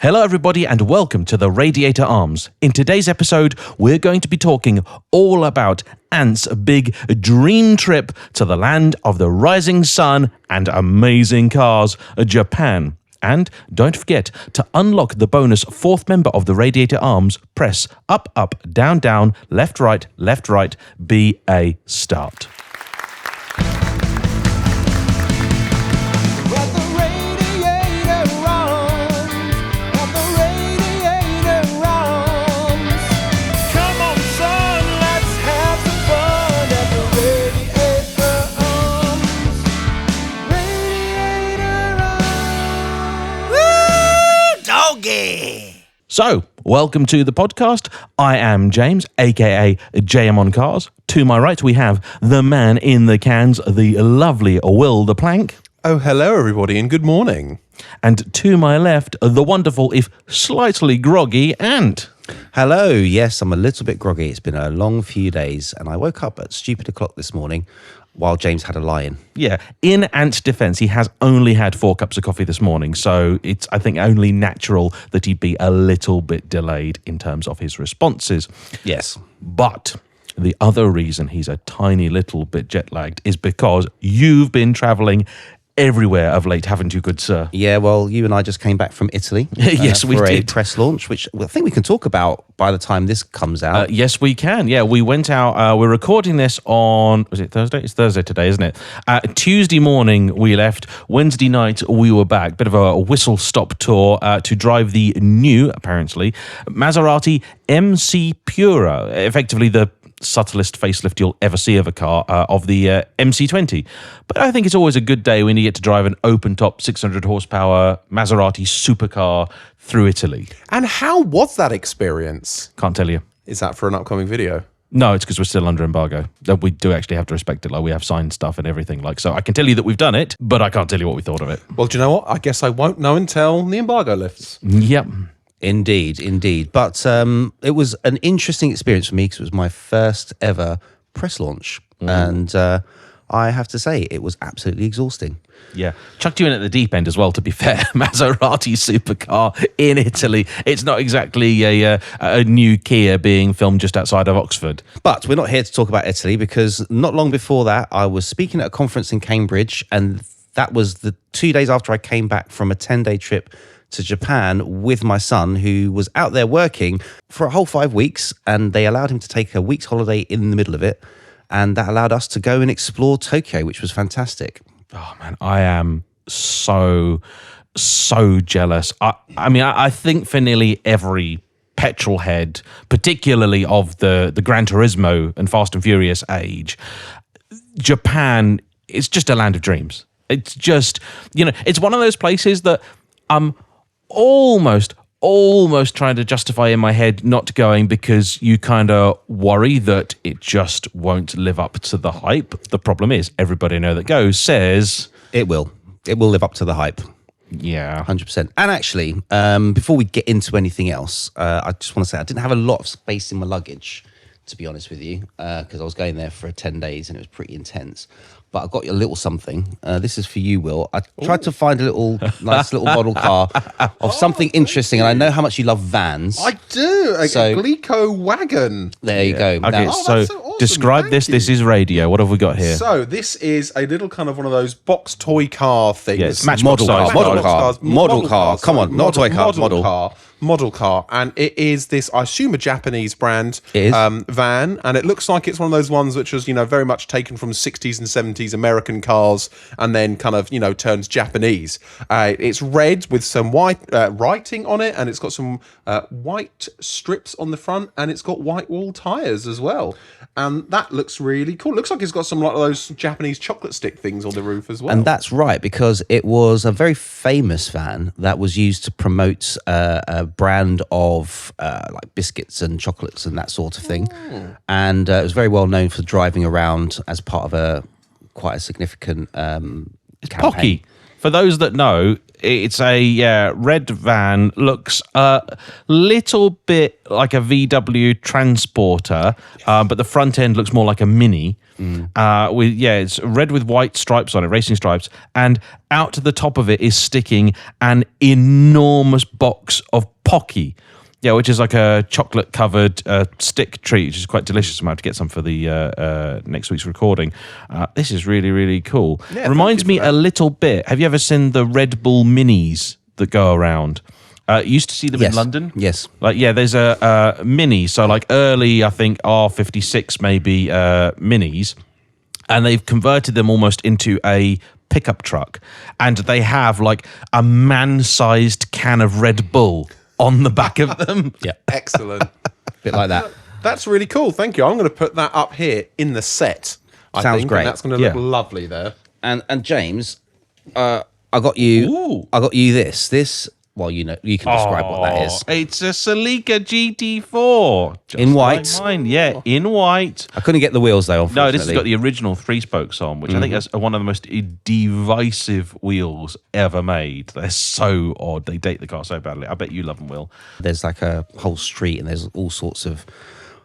Hello everybody and welcome to the Radiator Arms. In today's episode, we're going to be talking all about Ant's big dream trip to the land of the rising sun and amazing cars, Japan. And don't forget to unlock the bonus fourth member of the Radiator Arms. Press up, up, down, down, left, right, be a start. So, welcome to the podcast. I am James, aka JayEmm on Cars. To my right, we have the man in the cans, the lovely Will the Plank. Oh, hello everybody and good morning. And to my left, the wonderful, if slightly groggy, Ant. Hello, yes, I'm a little bit groggy. It's been a long few days and I woke up at stupid o'clock this morning while James had a lie-in. Yeah, in Ant's defence, he has only had 4 cups of coffee this morning, so it's, I think, only natural that he'd be a little bit delayed in terms of his responses. Yes. But the other reason he's a tiny little bit jet-lagged is because you've been travelling everywhere of late, haven't you, good sir? Yeah, well, you and I just came back from Italy. Yes, we for did. A press launch, which I think we can talk about by the time this comes out. Yes, we can. Yeah, we went out. We're recording this on, was it Thursday? It's Thursday today, isn't it? Tuesday morning we left. Wednesday night we were back. Bit of a whistle-stop tour to drive the new, apparently, Maserati MC Pura, effectively the subtlest facelift you'll ever see of a car, of the MC20. But I think it's always a good day when you get to drive an open-top 600 horsepower Maserati supercar through Italy. And how was that experience? Can't tell you. Is that for an upcoming video? No, it's because we're still under embargo. We do actually have to respect it. Like, we have signed stuff and everything. Like, so I can tell you that we've done it, but I can't tell you what we thought of it. Well, do you know what? I guess I won't know until the embargo lifts. Yep. Indeed. But it was an interesting experience for me because it was my first ever press launch. And I have to say, it was absolutely exhausting. Yeah. Chucked you in at the deep end as well, to be fair. Maserati supercar in Italy. It's not exactly a new Kia being filmed just outside of Oxford. But we're not here to talk about Italy because not long before that, I was speaking at a conference in Cambridge. And that was the 2 days after I came back from a 10-day trip to Japan with my son, who was out there working for a whole 5 weeks, and they allowed him to take a week's holiday in the middle of it, and that allowed us to go and explore Tokyo, which was fantastic. Oh man, I am so jealous. I mean, I think for nearly every petrol head, particularly of the Gran Turismo and Fast and Furious age, Japan is just a land of dreams. It's just, it's one of those places that almost trying to justify in my head not going because you kind of worry that it just won't live up to the hype. The problem is everybody I know that goes says it will live up to the hype. Yeah, 100%. And actually, before we get into anything else, I just want to say I didn't have a lot of space in my luggage, to be honest with you, because I was going there for 10 days and it was pretty intense. But I got you a little something. This is for you, Will. I tried to find a nice little model car of something interesting, and I know how much you love vans. I do. A Glico wagon. There you go. Okay, so awesome. Describe this. This is radio. What have we got here? So this is a little kind of one of those box toy car things. Yes, model car. Come on, not a toy car. Model car, and it is this, I assume, a Japanese brand van, and it looks like it's one of those ones which was, very much taken from 60s and 70s American cars, and then kind of, turns Japanese. It's red with some white writing on it, and it's got some white strips on the front, and it's got white wall tires as well. And that looks really cool. Looks like it's got some like those Japanese chocolate stick things on the roof as well. And that's right, because it was a very famous van that was used to promote a brand of like biscuits and chocolates and that sort of thing. And it was very well known for driving around as part of quite a significant campaign. Pocky. For those that know, It's a red van. Looks a little bit like a VW Transporter, but the front end looks more like a Mini. It's red with white stripes on it, racing stripes, and out to the top of it is sticking an enormous box of Pocky. Yeah, which is like a chocolate-covered stick treat, which is quite delicious. I'm about to get some for the next week's recording. This is really, really cool. Yeah, Reminds me a little bit. Have you ever seen the Red Bull minis that go around? You used to see them in London? Yes. There's a mini, so like early, I think, R56 maybe minis, and they've converted them almost into a pickup truck, and they have like a man-sized can of Red Bull on the back of them. Yeah. Excellent. Bit like that. That's really cool. Thank you. I'm going to put that up here in the set. Sounds think, great. And that's going to look lovely there. And James, I got you. Ooh. I got you this. Well, you can describe what that is. It's a Celica GT4. Just In white. Like mine. Yeah, in white. I couldn't get the wheels though. Unfortunately. No, this has got the original 3 spokes on, which I think is one of the most divisive wheels ever made. They're so odd. They date the car so badly. I bet you love them, Will. There's like a whole street, and there's all sorts of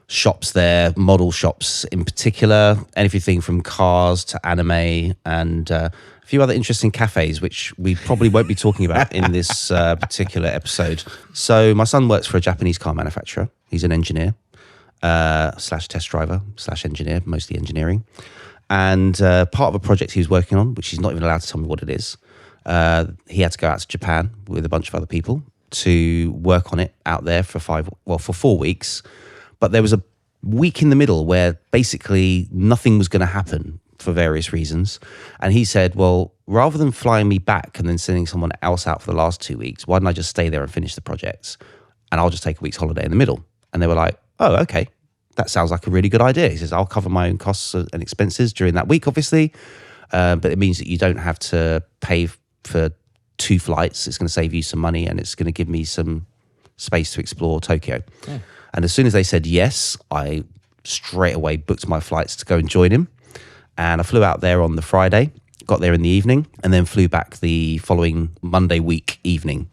shops there, model shops in particular, anything from cars to anime, and a few other interesting cafes, which we probably won't be talking about in this particular episode. So my son works for a Japanese car manufacturer. He's an engineer, slash test driver, slash engineer, mostly engineering. And part of a project he was working on, which he's not even allowed to tell me what it is, he had to go out to Japan with a bunch of other people to work on it out there for 4 weeks. But there was a week in the middle where basically nothing was going to happen for various reasons. And he said, well, rather than flying me back and then sending someone else out for the last 2 weeks, why don't I just stay there and finish the projects? And I'll just take a week's holiday in the middle. And they were like, oh, okay. That sounds like a really good idea. He says, I'll cover my own costs and expenses during that week, obviously. But it means that you don't have to pay for 2 flights. It's going to save you some money, and it's going to give me some space to explore Tokyo. Yeah. And as soon as they said yes, I straight away booked my flights to go and join him. And I flew out there on the Friday, got there in the evening, and then flew back the following Monday week evening.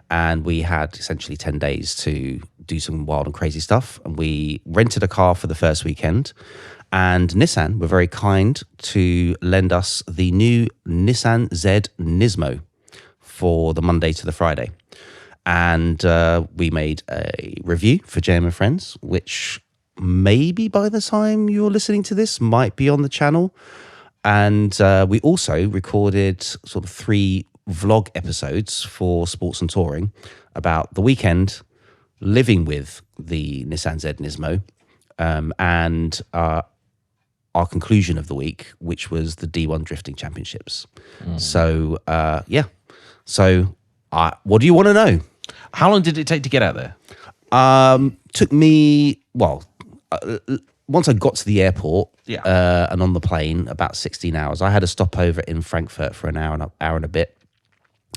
And we had essentially 10 days to do some wild and crazy stuff. And we rented a car for the first weekend. And Nissan were very kind to lend us the new Nissan Z Nismo for the Monday to the Friday. And we made a review for JayEmm and Friends, which maybe by the time you're listening to this might be on the channel. And we also recorded sort of 3 vlog episodes for Sports and Touring about the weekend living with the Nissan Z Nismo, and our conclusion of the week, which was the D1 Drifting Championships. So, what do you want to know? How long did it take to get out there? Took me, once I got to the airport and on the plane, about 16 hours. I had a stopover in Frankfurt for an hour and a bit.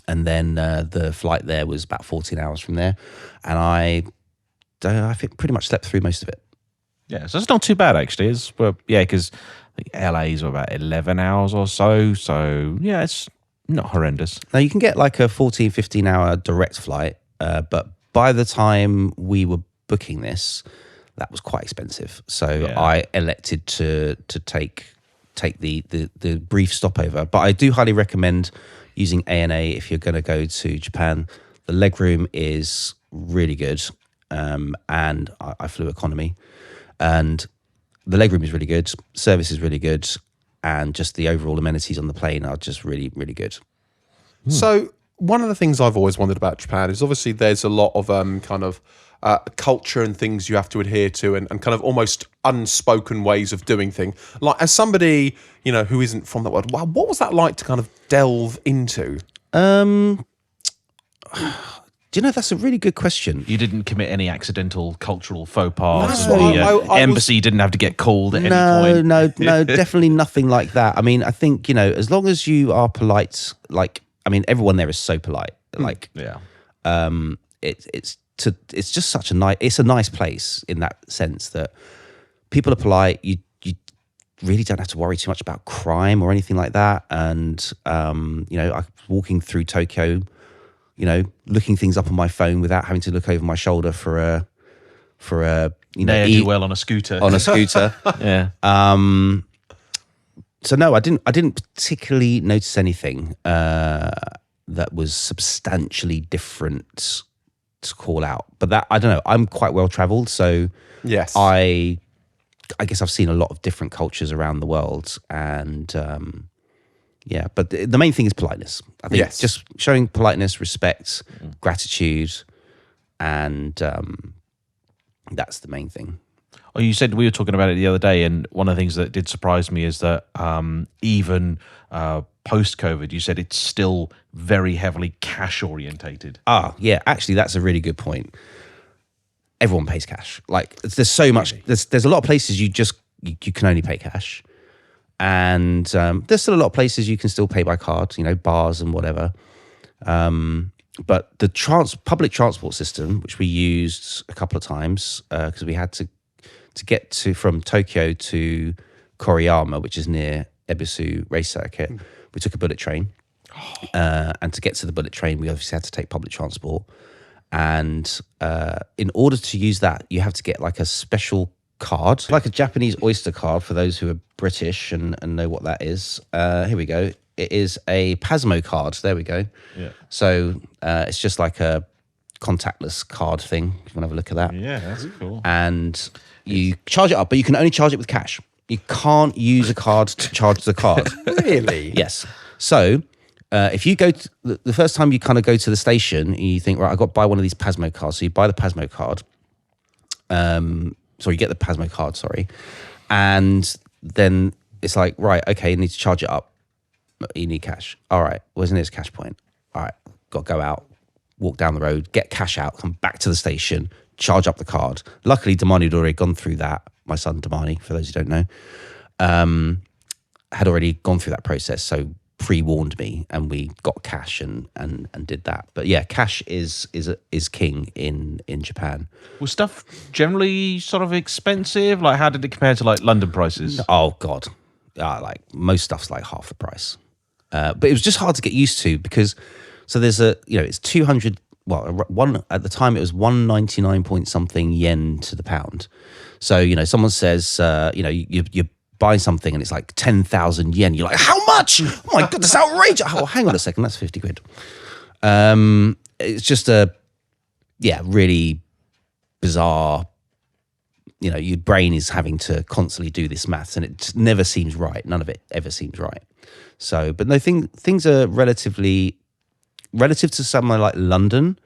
And then the flight there was about 14 hours from there. And I think pretty much slept through most of it. Yeah, so it's not too bad, actually. Because I think LA's about 11 hours or so. So, yeah, it's not horrendous. Now, you can get like a 14, 15-hour direct flight. But by the time we were booking this, that was quite expensive. So I elected to take the brief stopover. But I do highly recommend using ANA if you're going to go to Japan. The legroom is really good, and I flew economy, and the legroom is really good, service is really good, and just the overall amenities on the plane are just really, really good. So one of the things I've always wondered about Japan is obviously there's a lot of kind of culture and things you have to adhere to, and kind of almost unspoken ways of doing things. Like, as somebody, who isn't from that world, what was that like to kind of delve into? Do you know, that's a really good question. You didn't commit any accidental cultural faux pas. No, the embassy didn't have to get called at any point. No, definitely nothing like that. I mean, I think, as long as you are polite, everyone there is so polite. It's just such a nice place in that sense that people are polite. really don't have to worry too much about crime or anything like that. And you know, I walking through Tokyo, you know, looking things up on my phone without having to look over my shoulder for a you know, do well on a scooter. Yeah. So no, I didn't particularly notice anything that was substantially different to call out. But that, I don't know, I'm quite well traveled, so yes, I guess I've seen a lot of different cultures around the world, and yeah, but the main thing is politeness. I think just showing politeness, respect, gratitude, and that's the main thing. Oh, you said we were talking about it the other day, and one of the things that did surprise me is that even post-COVID, you said it's still very heavily cash orientated. Yeah, actually, that's a really good point. Everyone pays cash. Like, there's so much. There's a lot of places you can only pay cash, and there's still a lot of places you can still pay by card. You know, bars and whatever. But the public transport system, which we used a couple of times because we had to get from Tokyo to Koriyama, which is near Ebisu race circuit, we took a bullet train. And to get to the bullet train, we obviously had to take public transport. And in order to use that, you have to get like a special card, like a Japanese Oyster card for those who are British and know what that is. Here we go. It is a Pasmo card. There we go. Yeah. So it's just like a contactless card thing. If you want to have a look at that. Yeah, that's cool. And you charge it up, but you can only charge it with cash. You can't use a card to charge the card. Really? Yes. So if you go to, the first time you kind of go to the station, and you think, right, I've got to buy one of these Pasmo cards. So you buy the Pasmo card. So you get the Pasmo card, sorry. And then it's like, right, okay, you need to charge it up. You need cash. All right, where's the nearest cash point? All right, got to go out, walk down the road, get cash out, come back to the station, charge up the card. Luckily, Damani had already gone through that. My son, Damani, for those who don't know, had already gone through that process. So pre-warned me, and we got cash and did that. But yeah, cash is king in Japan. Was stuff generally sort of expensive? Like, how did it compare to like London prices? Oh God, like most stuff's like half the price. But it was just hard to get used to because there's it's 200. Well, one at the time it was 199 point something yen to the pound. So someone says you're buying something and it's like 10,000 yen. You're like, how much? Oh my god, that's outrageous! Oh, hang on a second, that's 50 quid. It's just really bizarre. Your brain is having to constantly do this maths, and it never seems right. None of it ever seems right. So, but no, things are relative to somewhere like London,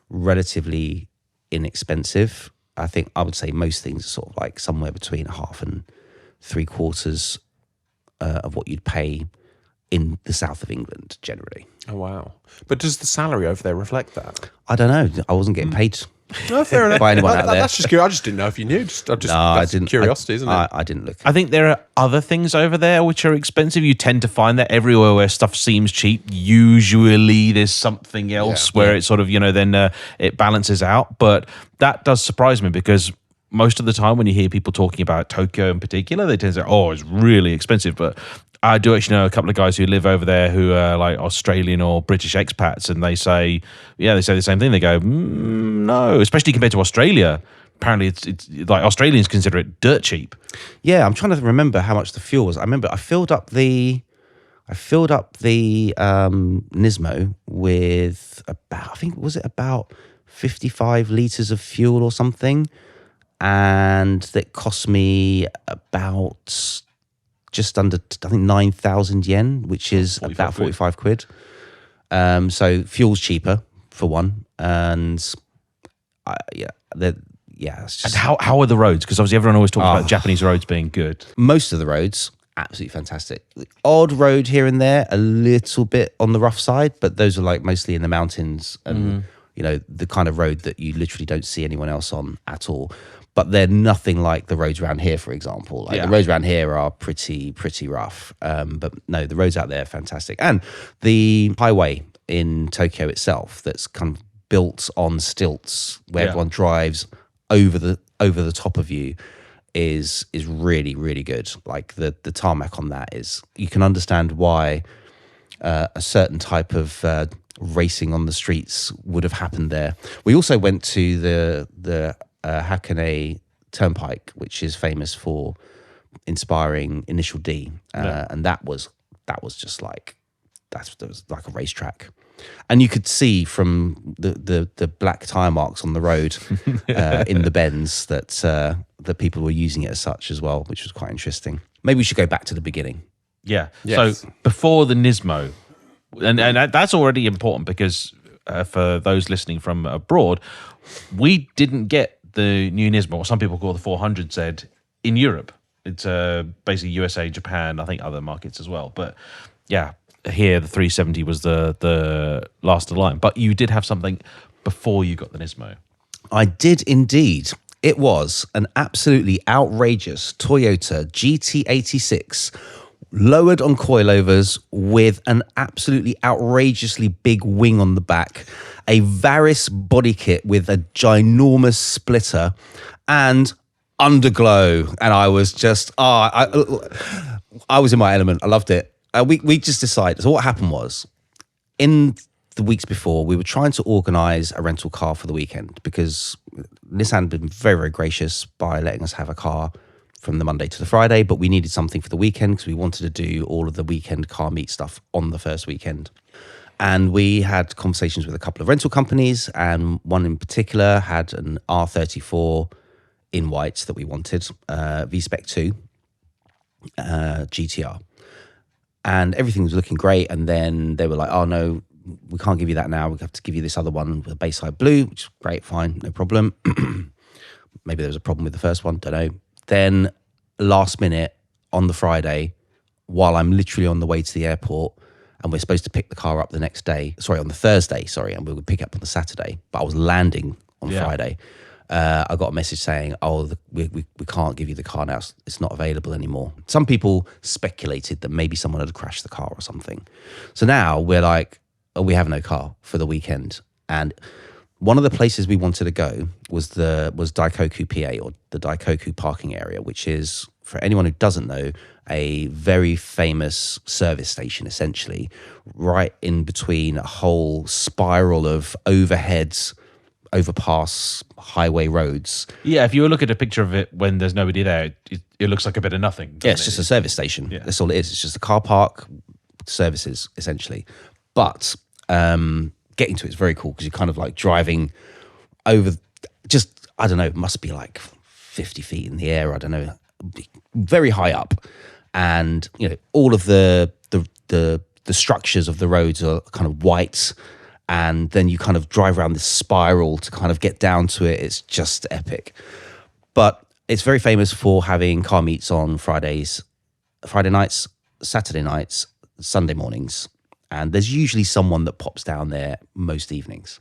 relatively inexpensive. I think I would say most things are sort of like somewhere between half and 3/4 of what you'd pay in the south of England generally. Oh wow! But does the salary over there reflect that? I don't know. I wasn't getting paid. No, fair enough. By anyone out there. That's just curious. I just didn't know if you knew. I didn't. Curiosity, isn't it? I didn't look. I think there are other things over there which are expensive. You tend to find that everywhere where stuff seems cheap, usually there's something else where it sort of, then it balances out. But that does surprise me because most of the time when you hear people talking about Tokyo in particular, they tend to say, oh, it's really expensive. But I do actually know a couple of guys who live over there who are like Australian or British expats, and they say the same thing. They go, no, especially compared to Australia. Apparently, it's like Australians consider it dirt cheap. Yeah, I'm trying to remember how much the fuel was. I remember I filled up the Nismo with about 55 litres of fuel or something, and that cost me about just under, I think, 9,000 yen, which is about 45 quid. So fuel's cheaper for one, and it's just. And how are the roads? Because obviously everyone always talks about Japanese roads being good. Most of the roads, absolutely fantastic. The odd road here and there, a little bit on the rough side, but those are like mostly in the mountains and the kind of road that you literally don't see anyone else on at all. But they're nothing like the roads around here, for example. The roads around here are pretty rough. But no, the roads out there are fantastic. And the highway in Tokyo itself that's kind of built on stilts where everyone drives over the top of you is really, really good. Like the tarmac on that is, you can understand why a certain type of racing on the streets would have happened there. We also went to the Hackney Turnpike, which is famous for inspiring Initial D, and that was just like that was like a racetrack. And you could see from the black tire marks on the road in the bends that people were using it as such as well, which was quite interesting. Maybe we should go back to the beginning. Yeah. Yes. So before the Nismo, and that's already important because for those listening from abroad, we didn't get the new Nismo, what some people call the 400Z, in Europe. It's basically USA, Japan, I think other markets as well. But yeah, here the 370 was the last of the line. But you did have something before you got the Nismo. I did indeed. It was an absolutely outrageous Toyota GT86 lowered on coilovers with an absolutely outrageously big wing on the back, a Varis body kit with a ginormous splitter, and underglow. And I was just, I was in my element. I loved it. We just decided. So what happened was, in the weeks before, we were trying to organise a rental car for the weekend because Nissan had been very, very gracious by letting us have a car from the Monday to the Friday, but we needed something for the weekend because we wanted to do all of the weekend car meet stuff on the first weekend. And we had conversations with a couple of rental companies, and one in particular had an R34 in whites that we wanted, V-Spec 2 GTR. And everything was looking great. And then they were like, oh, no, we can't give you that now. We have to give you this other one with a Bayside Blue, which is great, fine, no problem. Maybe there was a problem with the first one, don't know. Then last minute on the Friday, while I'm literally on the way to the airport and we're supposed to pick the car up the next day, on the Thursday, and we would pick it up on the Saturday, but I was landing on Friday. I got a message saying, we can't give you the car now. It's not available anymore. Some people speculated that maybe someone had crashed the car or something. So now we're like, oh, we have no car for the weekend. And one of the places we wanted to go was Daikoku PA, or the Daikoku parking area, which is, for anyone who doesn't know, a very famous service station, essentially, right in between a whole spiral of overheads, overpass highway roads. Yeah, if you look at a picture of it when there's nobody there, it looks like a bit of nothing. Yeah, it's just a service station. Yeah. That's all it is. It's just a car park, services, essentially. But getting to it's very cool because you're kind of like driving over just, I don't know, it must be like 50 feet in the air, I don't know, very high up. And, you know, all of the structures of the roads are kind of white. And then you kind of drive around this spiral to kind of get down to it. It's just epic. But it's very famous for having car meets on Friday nights, Saturday nights, Sunday mornings. And there's usually someone that pops down there most evenings.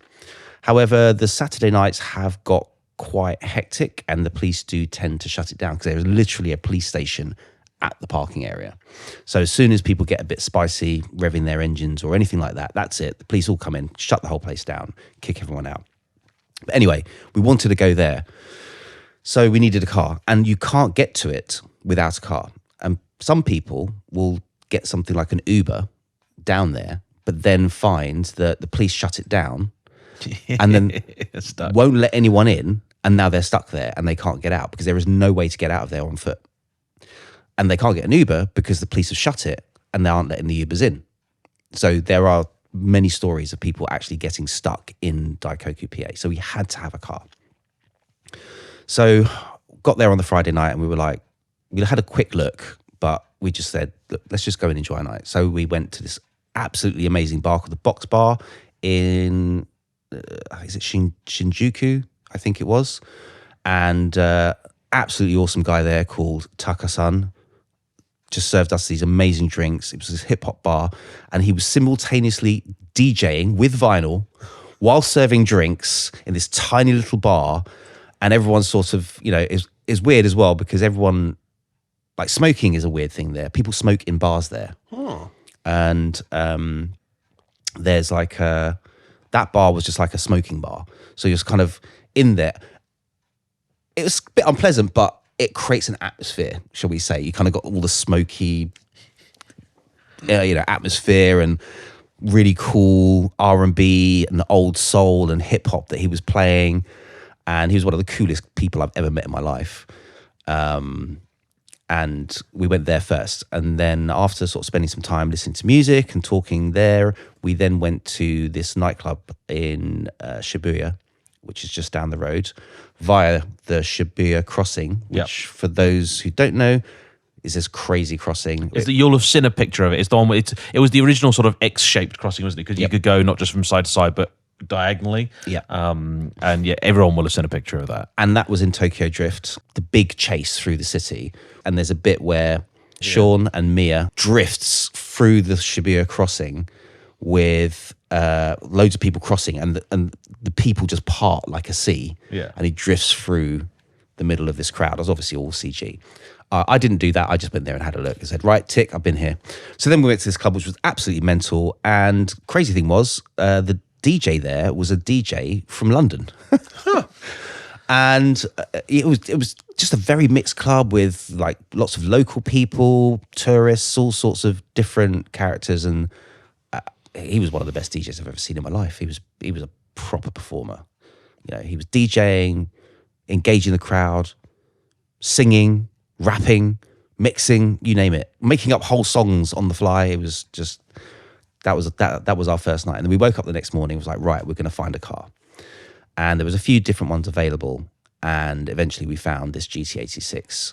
However, the Saturday nights have got quite hectic, and the police do tend to shut it down because there's literally a police station at the parking area. So as soon as people get a bit spicy, revving their engines or anything like that, that's it. The police all come in, shut the whole place down, kick everyone out. But anyway, we wanted to go there. So we needed a car, and you can't get to it without a car. And some people will get something like an Uber down there, but then find that the police shut it down and then won't let anyone in. And now they're stuck there and they can't get out because there is no way to get out of there on foot. And they can't get an Uber because the police have shut it and they aren't letting the Ubers in. So there are many stories of people actually getting stuck in Daikoku, PA. So we had to have a car. So got there on the Friday night and we were like, we had a quick look, but we just said, look, let's just go and enjoy a night. So we went to this absolutely amazing bar called the Box Bar in, is it Shinjuku? I think it was. And absolutely awesome guy there called Taka-san just served us these amazing drinks. It was this hip hop bar, and he was simultaneously DJing with vinyl while serving drinks in this tiny little bar. And everyone sort of, you know, is weird as well because everyone, like, smoking is a weird thing there. People smoke in bars there. Oh. And there's like that bar was just like a smoking bar. So you're kind of in there. It was a bit unpleasant, but it creates an atmosphere, shall we say. You kind of got all the smoky, atmosphere and really cool R&B and old soul and hip hop that he was playing. And he was one of the coolest people I've ever met in my life. And we went there first. And then after sort of spending some time listening to music and talking there, we then went to this nightclub in Shibuya, which is just down the road, via the Shibuya crossing, which for those who don't know, is this crazy crossing. You'll have seen a picture of it. It's the one. It was the original sort of X-shaped crossing, wasn't it? Because you could go not just from side to side, but diagonally. Yeah. And yeah, everyone will have seen a picture of that. And that was in Tokyo Drift, the big chase through the city. And there's a bit where Sean and Mia drifts through the Shibuya crossing with loads of people crossing, and the people just part like a sea. Yeah. And he drifts through the middle of this crowd. It was obviously all CG. I didn't do that. I just went there and had a look and said, right, tick, I've been here. So then we went to this club, which was absolutely mental. And crazy thing was, the DJ there was a DJ from London. And it was just a very mixed club with like lots of local people, tourists, all sorts of different characters. And he was one of the best DJs I've ever seen in my life. He was a proper performer. He was DJing, engaging the crowd, singing, rapping, mixing, you name it, making up whole songs on the fly. It was just that was our first night. And then we woke up the next morning. It was like, right, we're going to find a car. And there was a few different ones available. And eventually we found this GT86,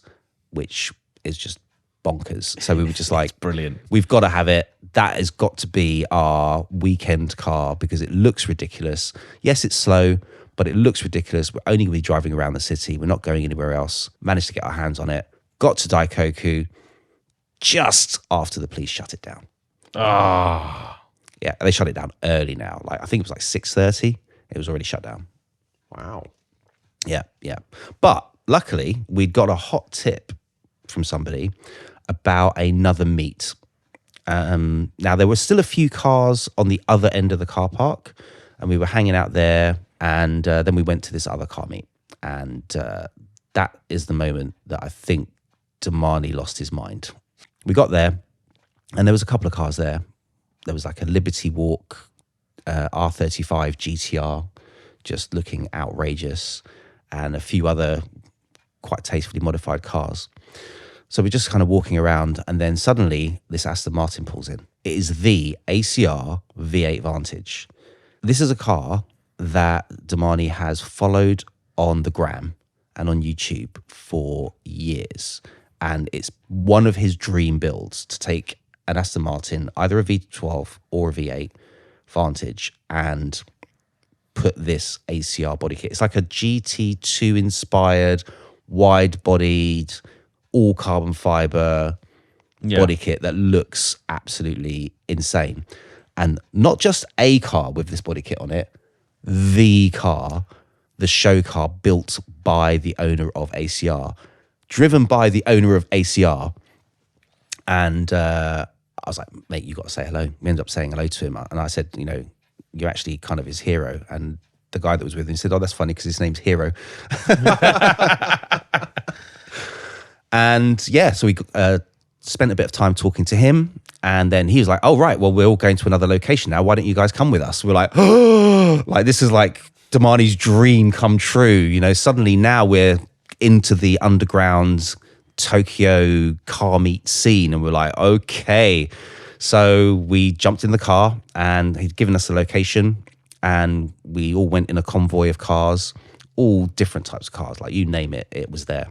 which is just bonkers. So we were just like, brilliant. We've got to have it. That has got to be our weekend car because it looks ridiculous. Yes, it's slow, but it looks ridiculous. We're only going to be driving around the city. We're not going anywhere else. Managed to get our hands on it. Got to Daikoku just after the police shut it down. Yeah, they shut it down early now. Like I think it was like 6:30. It was already shut down. Wow. Yeah. But luckily, we'd got a hot tip from somebody about another meet. Now, there were still a few cars on the other end of the car park, and we were hanging out there, and then we went to this other car meet. And that is the moment that I think Damani lost his mind. We got there, and there was a couple of cars there. There was like a Liberty Walk R35 GTR, just looking outrageous, and a few other quite tastefully modified cars. So we're just kind of walking around, and then suddenly this Aston Martin pulls in. It is the ACR V8 Vantage. This is a car that Damani has followed on the gram and on YouTube for years. And it's one of his dream builds to take an Aston Martin, either a V12 or a V8 Vantage, and put this ACR body kit. It's like a GT2 inspired, wide bodied, all carbon fiber body kit that looks absolutely insane. And not just a car with this body kit on it, the car, the show car built by the owner of ACR, driven by the owner of ACR. And I was like, mate, you got to say hello. We ended up saying hello to him. And I said, you're actually kind of his hero. And the guy that was with him said, oh, that's funny because his name's Hero. And yeah, so we spent a bit of time talking to him. And then he was like, oh, right, well, we're all going to another location now. Why don't you guys come with us? We're like, oh, like this is like Damani's dream come true. Suddenly now we're into the underground Tokyo car meet scene. And we're like, okay. So we jumped in the car and he'd given us the location. And we all went in a convoy of cars, all different types of cars, like you name it, it was there.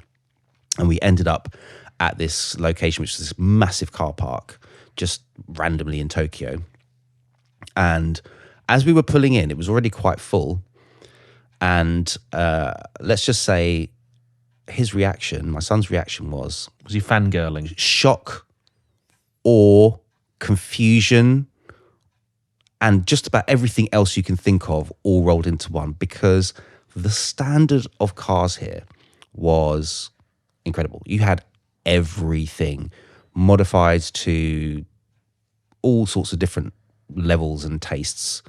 And we ended up at this location, which is this massive car park, just randomly in Tokyo. And as we were pulling in, it was already quite full. And let's just say his reaction, my son's reaction was he fangirling? Shock, awe, confusion, and just about everything else you can think of all rolled into one, because the standard of cars here was incredible. You had everything modified to all sorts of different levels and tastes,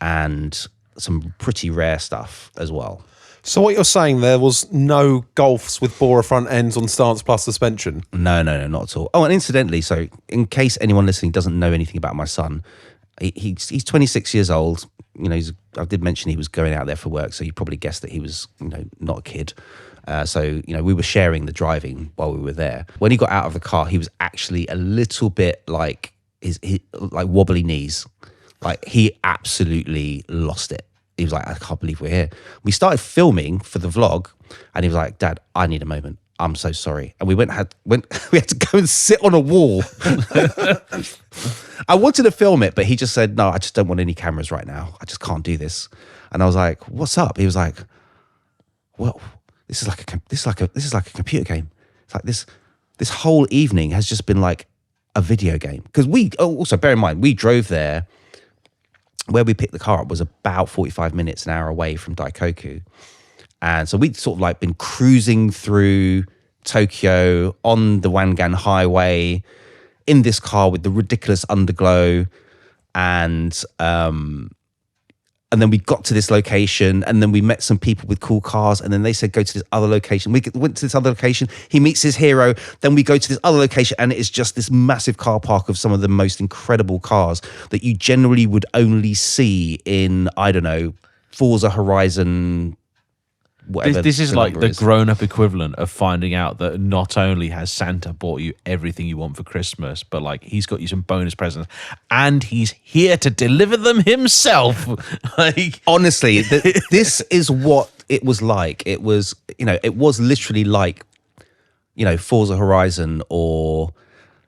and some pretty rare stuff as well. So what you're saying, there was no Golfs with Bora front ends on stance plus suspension? No, not at all. Oh, and incidentally, so in case anyone listening doesn't know anything about my son, he's 26 years old. You know, I did mention he was going out there for work, so you probably guessed that he was, you know, not a kid. So, you know, we were sharing the driving while we were there. When he got out of the car, he was actually a little bit like like wobbly knees. Like he absolutely lost it. He was like, I can't believe we're here. We started filming for the vlog, and he was like, Dad, I need a moment. I'm so sorry. And we we had to go and sit on a wall. I wanted to film it, but he just said, no, I just don't want any cameras right now. I just can't do this. And I was like, what's up? He was like, well, this is like a computer game. It's like this whole evening has just been like a video game. Because also bear in mind, we drove there. Where we picked the car up was about 45 minutes, an hour away from Daikoku. And so we'd sort of like been cruising through Tokyo on the Wangan Highway in this car with the ridiculous underglow. And then we got to this location, and then we met some people with cool cars, and then they said, go to this other location. We went to this other location. He meets his hero. Then we go to this other location, and it's just this massive car park of some of the most incredible cars that you generally would only see in, I don't know, Forza Horizon, whatever. This is like the grown-up equivalent of finding out that not only has Santa bought you everything you want for Christmas, but like he's got you some bonus presents, and he's here to deliver them himself. Like, honestly, this is what it was like. It was, you know, it was literally like, you know, Forza Horizon or,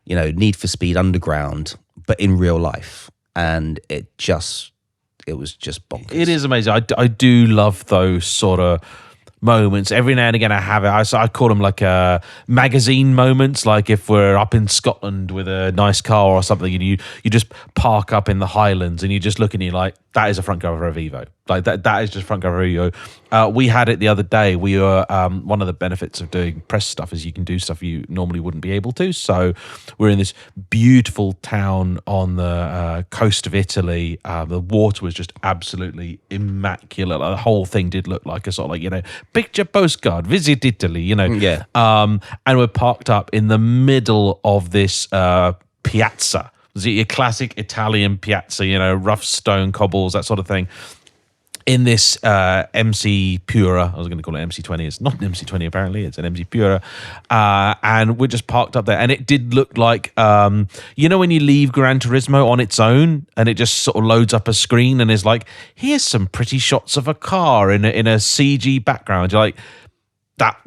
you know, Need for Speed Underground, but in real life, and it was just bonkers. it is amazing. I do love those sort of moments. Every now and again I have it. I call them like magazine moments, like if we're up in Scotland with a nice car or something, and you just park up in the Highlands and you just look and you're like, that is a front cover of Evo. Like that is just front cover of Evo. We had it the other day. We were one of the benefits of doing press stuff is you can do stuff you normally wouldn't be able to. So we're in this beautiful town on the coast of Italy. The water was just absolutely immaculate. Like, the whole thing did look like a sort of like, you know, picture postcard, visit Italy, you know. Yeah. And we're parked up in the middle of this piazza. Your classic Italian piazza, you know, rough stone cobbles, that sort of thing. In this MC Pura, I was going to call it MC20. It's not an MC20 apparently. It's an MC Pura, and we're just parked up there. And it did look like, you know, when you leave Gran Turismo on its own, and it just sort of loads up a screen and is like, here's some pretty shots of a car in a CG background. You're like,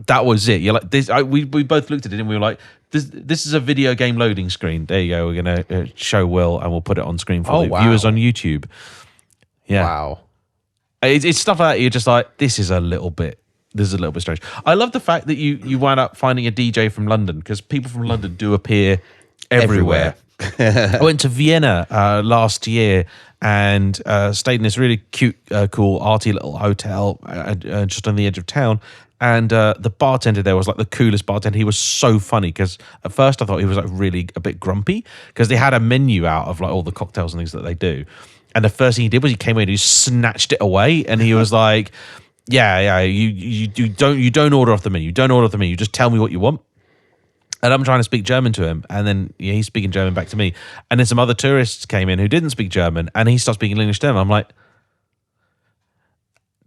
that was it. You're like, this. We both looked at it and we were like, this is a video game loading screen. There you go. We're going to show Will, and we'll put it on screen for the viewers on YouTube. Yeah. Wow. It's stuff like that. You're just like, this is a little bit strange. I love the fact that you wind up finding a DJ from London, because people from London do appear everywhere. I went to Vienna last year and stayed in this really cute, cool, arty little hotel just on the edge of town. And the bartender there was like the coolest bartender. He was so funny, because at first I thought he was like really a bit grumpy, because they had a menu out of like all the cocktails and things that they do. And the first thing he did was he came in and he snatched it away, and he was like, "Yeah, you don't order off the menu. You don't order off the menu. You just tell me what you want." And I'm trying to speak German to him, and then he's speaking German back to me. And then some other tourists came in who didn't speak German, and he started speaking English to them. I'm like,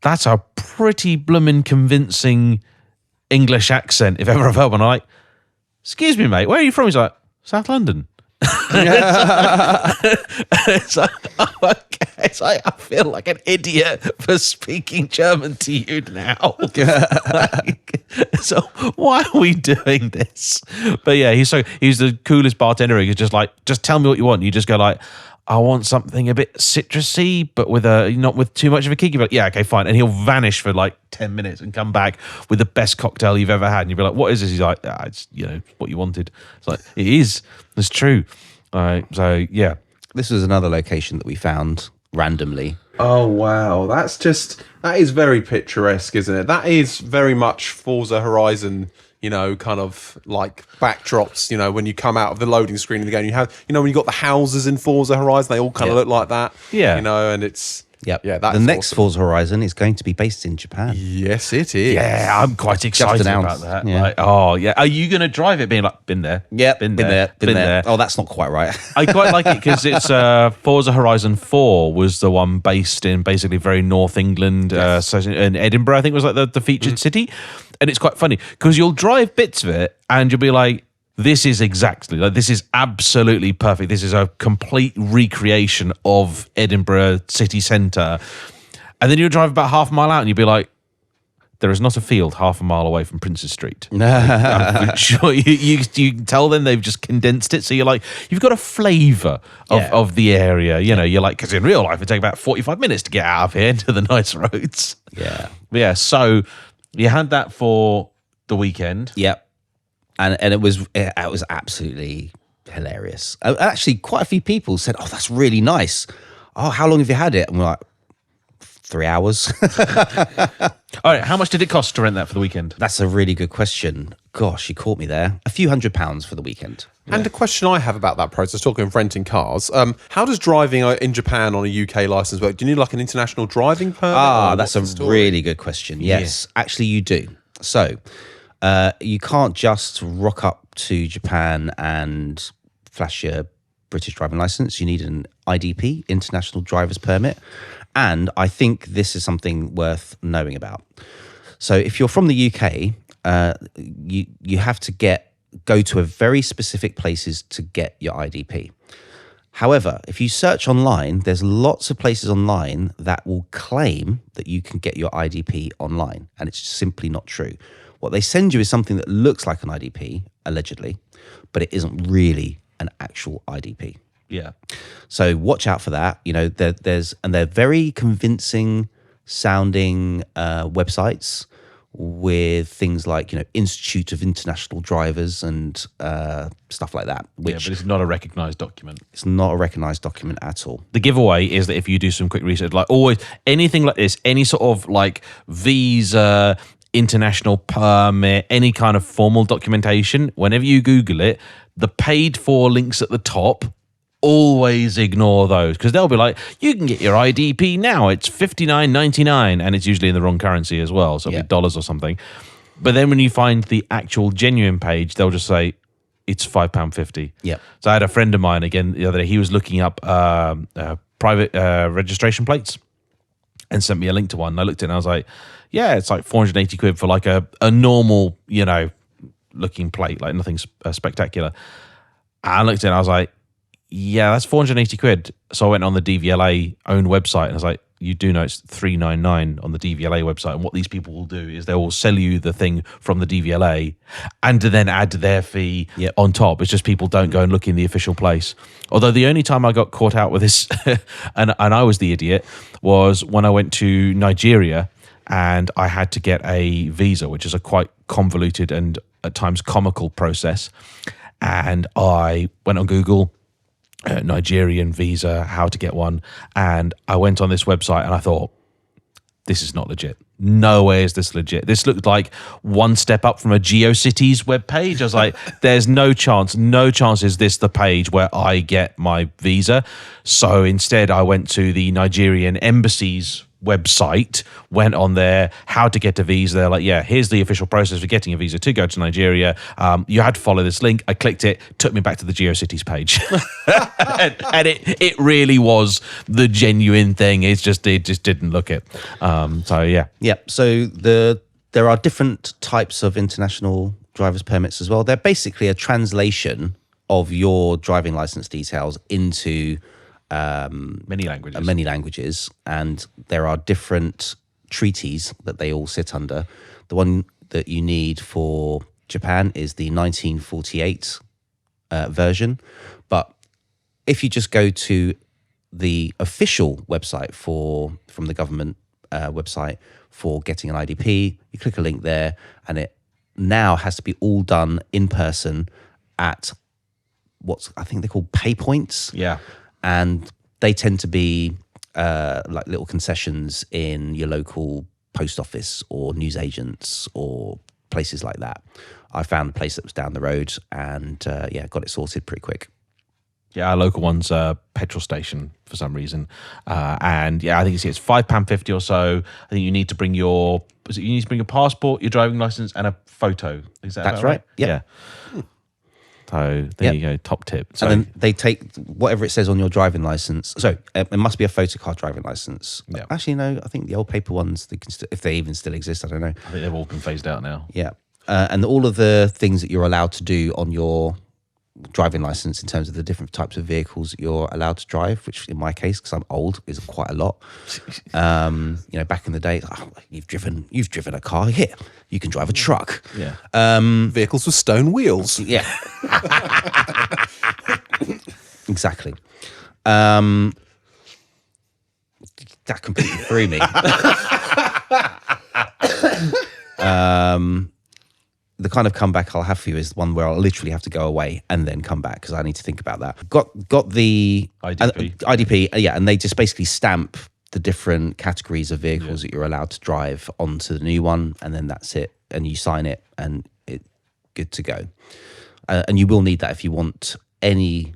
that's a pretty blooming convincing English accent if ever I've heard one. I'm like, excuse me, mate, where are you from? He's like, South London. It's like, oh, okay. It's like, I feel like an idiot for speaking German to you now. Like, so why are we doing this? But yeah, he's the coolest bartender. He's just like, just tell me what you want. You just go like, I want something a bit citrusy, but with not with too much of a kick. You're like, yeah, okay, fine. And he'll vanish for like 10 minutes and come back with the best cocktail you've ever had. And you'll be like, what is this? He's like, it's, you know, what you wanted. It's like, it is. It's true. All right. So, yeah. This was another location that we found randomly. Oh, wow. That is very picturesque, isn't it? That is very much Forza Horizon, you know, kind of like backdrops, you know, when you come out of the loading screen of the game, you have, you know, when you got the houses in Forza Horizon, they all kind of look like that. Yeah. You know, and it's Yep. Yeah, that's the next awesome. Forza Horizon is going to be based in Japan. Yes, it is. Yeah, I'm quite excited about announced. that. Yeah. Like, oh yeah, are you going to drive it? Being like, been there, Yep, been there. Oh, that's not quite right. I quite like it because it's Forza Horizon 4 was the one based in basically very North England, so in Edinburgh, I think was like the featured city, and it's quite funny because you'll drive bits of it and you'll be like, this is exactly like this is absolutely perfect. This is a complete recreation of Edinburgh city centre. And then you'll drive about half a mile out and you'll be like, there is not a field half a mile away from Princes Street. I'm sure you can tell them they've just condensed it. So you're like, you've got a flavour of the area. You know, you're like, because in real life, it takes about 45 minutes to get out of here to the nice roads. Yeah. But yeah, so you had that for the weekend. Yep. And it was absolutely hilarious. Actually, quite a few people said, oh, that's really nice. Oh, how long have you had it? And we're like, 3 hours. All right, how much did it cost to rent that for the weekend? That's a really good question. Gosh, you caught me there. A few £100s for the weekend. And a question I have about that process, talking of renting cars, how does driving in Japan on a UK license work? Do you need like an international driving permit? That's a really good question. Yes, actually you do. So you can't just rock up to Japan and flash your British driving license. You need an IDP, International Driver's Permit. And I think this is something worth knowing about. So if you're from the UK, you have to go to a very specific places to get your IDP. However, if you search online, there's lots of places online that will claim that you can get your IDP online, and it's simply not true. What they send you is something that looks like an IDP, allegedly, but it isn't really an actual IDP. Yeah. So watch out for that. You know, they're very convincing sounding websites with things like, you know, Institute of International Drivers and stuff like that. Which but it's not a recognised document. It's not a recognised document at all. The giveaway is that if you do some quick research, like always, anything like this, any sort of like visa, international permit, any kind of formal documentation, whenever you Google it, the paid for links at the top, always ignore those, because they'll be like, you can get your IDP now, it's $59.99, and it's usually in the wrong currency as well, so it'll be dollars or something. But then when you find the actual genuine page, they'll just say it's £5.50. Yeah. So I had a friend of mine again the other day, he was looking up private registration plates and sent me a link to one. And I looked at it and I was like, yeah, it's like 480 quid for like a normal, you know, looking plate, like nothing spectacular. And I looked at it and I was like, yeah, that's 480 quid. So I went on the DVLA own website and I was like, you do know it's $399 on the DVLA website. And what these people will do is they will sell you the thing from the DVLA and then add their fee on top. It's just people don't go and look in the official place. Although the only time I got caught out with this, and I was the idiot, was when I went to Nigeria and I had to get a visa, which is a quite convoluted and at times comical process. And I went on Google, Nigerian visa, how to get one, and I went on this website and I thought, this is not legit. No way is this legit. This looked like one step up from a GeoCities webpage. I was like, there's no chance is this the page where I get my visa. So instead I went to the Nigerian embassy's website, went on there, how to get a visa. They're like, yeah, here's the official process for getting a visa to go to Nigeria. You had to follow this link. I clicked it, took me back to the GeoCities page. and it really was the genuine thing. It just didn't look it. So yeah. Yeah. So there are different types of international driver's permits as well. They're basically a translation of your driving license details into many languages, and there are different treaties that they all sit under. The one that you need for Japan is the 1948 version, but if you just go to the official website from the government website for getting an IDP, you click a link there, and it now has to be all done in person at I think they're called pay points. Yeah. And they tend to be like little concessions in your local post office or newsagents or places like that. I found a place that was down the road and got it sorted pretty quick. Yeah, our local one's a petrol station for some reason, and yeah, I think it's £5.50 or so. I think you need to bring you need to bring your passport, your driving license, and a photo. Is that That's about right. Yep. Yeah. So there you go, top tip. So And then they take whatever it says on your driving license. So it must be a photocard driving license. Yeah. Actually, no, I think the old paper ones, they can if they even still exist, I don't know. I think they've all been phased out now. Yeah. And all of the things that you're allowed to do on your driving license in terms of the different types of vehicles that you're allowed to drive, which in my case, because I'm old, is quite a lot. Back in the day, you've driven a car. Here, you can drive a truck. Yeah. Vehicles with stone wheels. Yeah. Exactly. That completely threw me. The kind of comeback I'll have for you is one where I'll literally have to go away and then come back because I need to think about that. Got the IDP, yeah, and they just basically stamp the different categories of vehicles that you're allowed to drive onto the new one, and then that's it. And you sign it, and it's good to go. And you will need that if you want to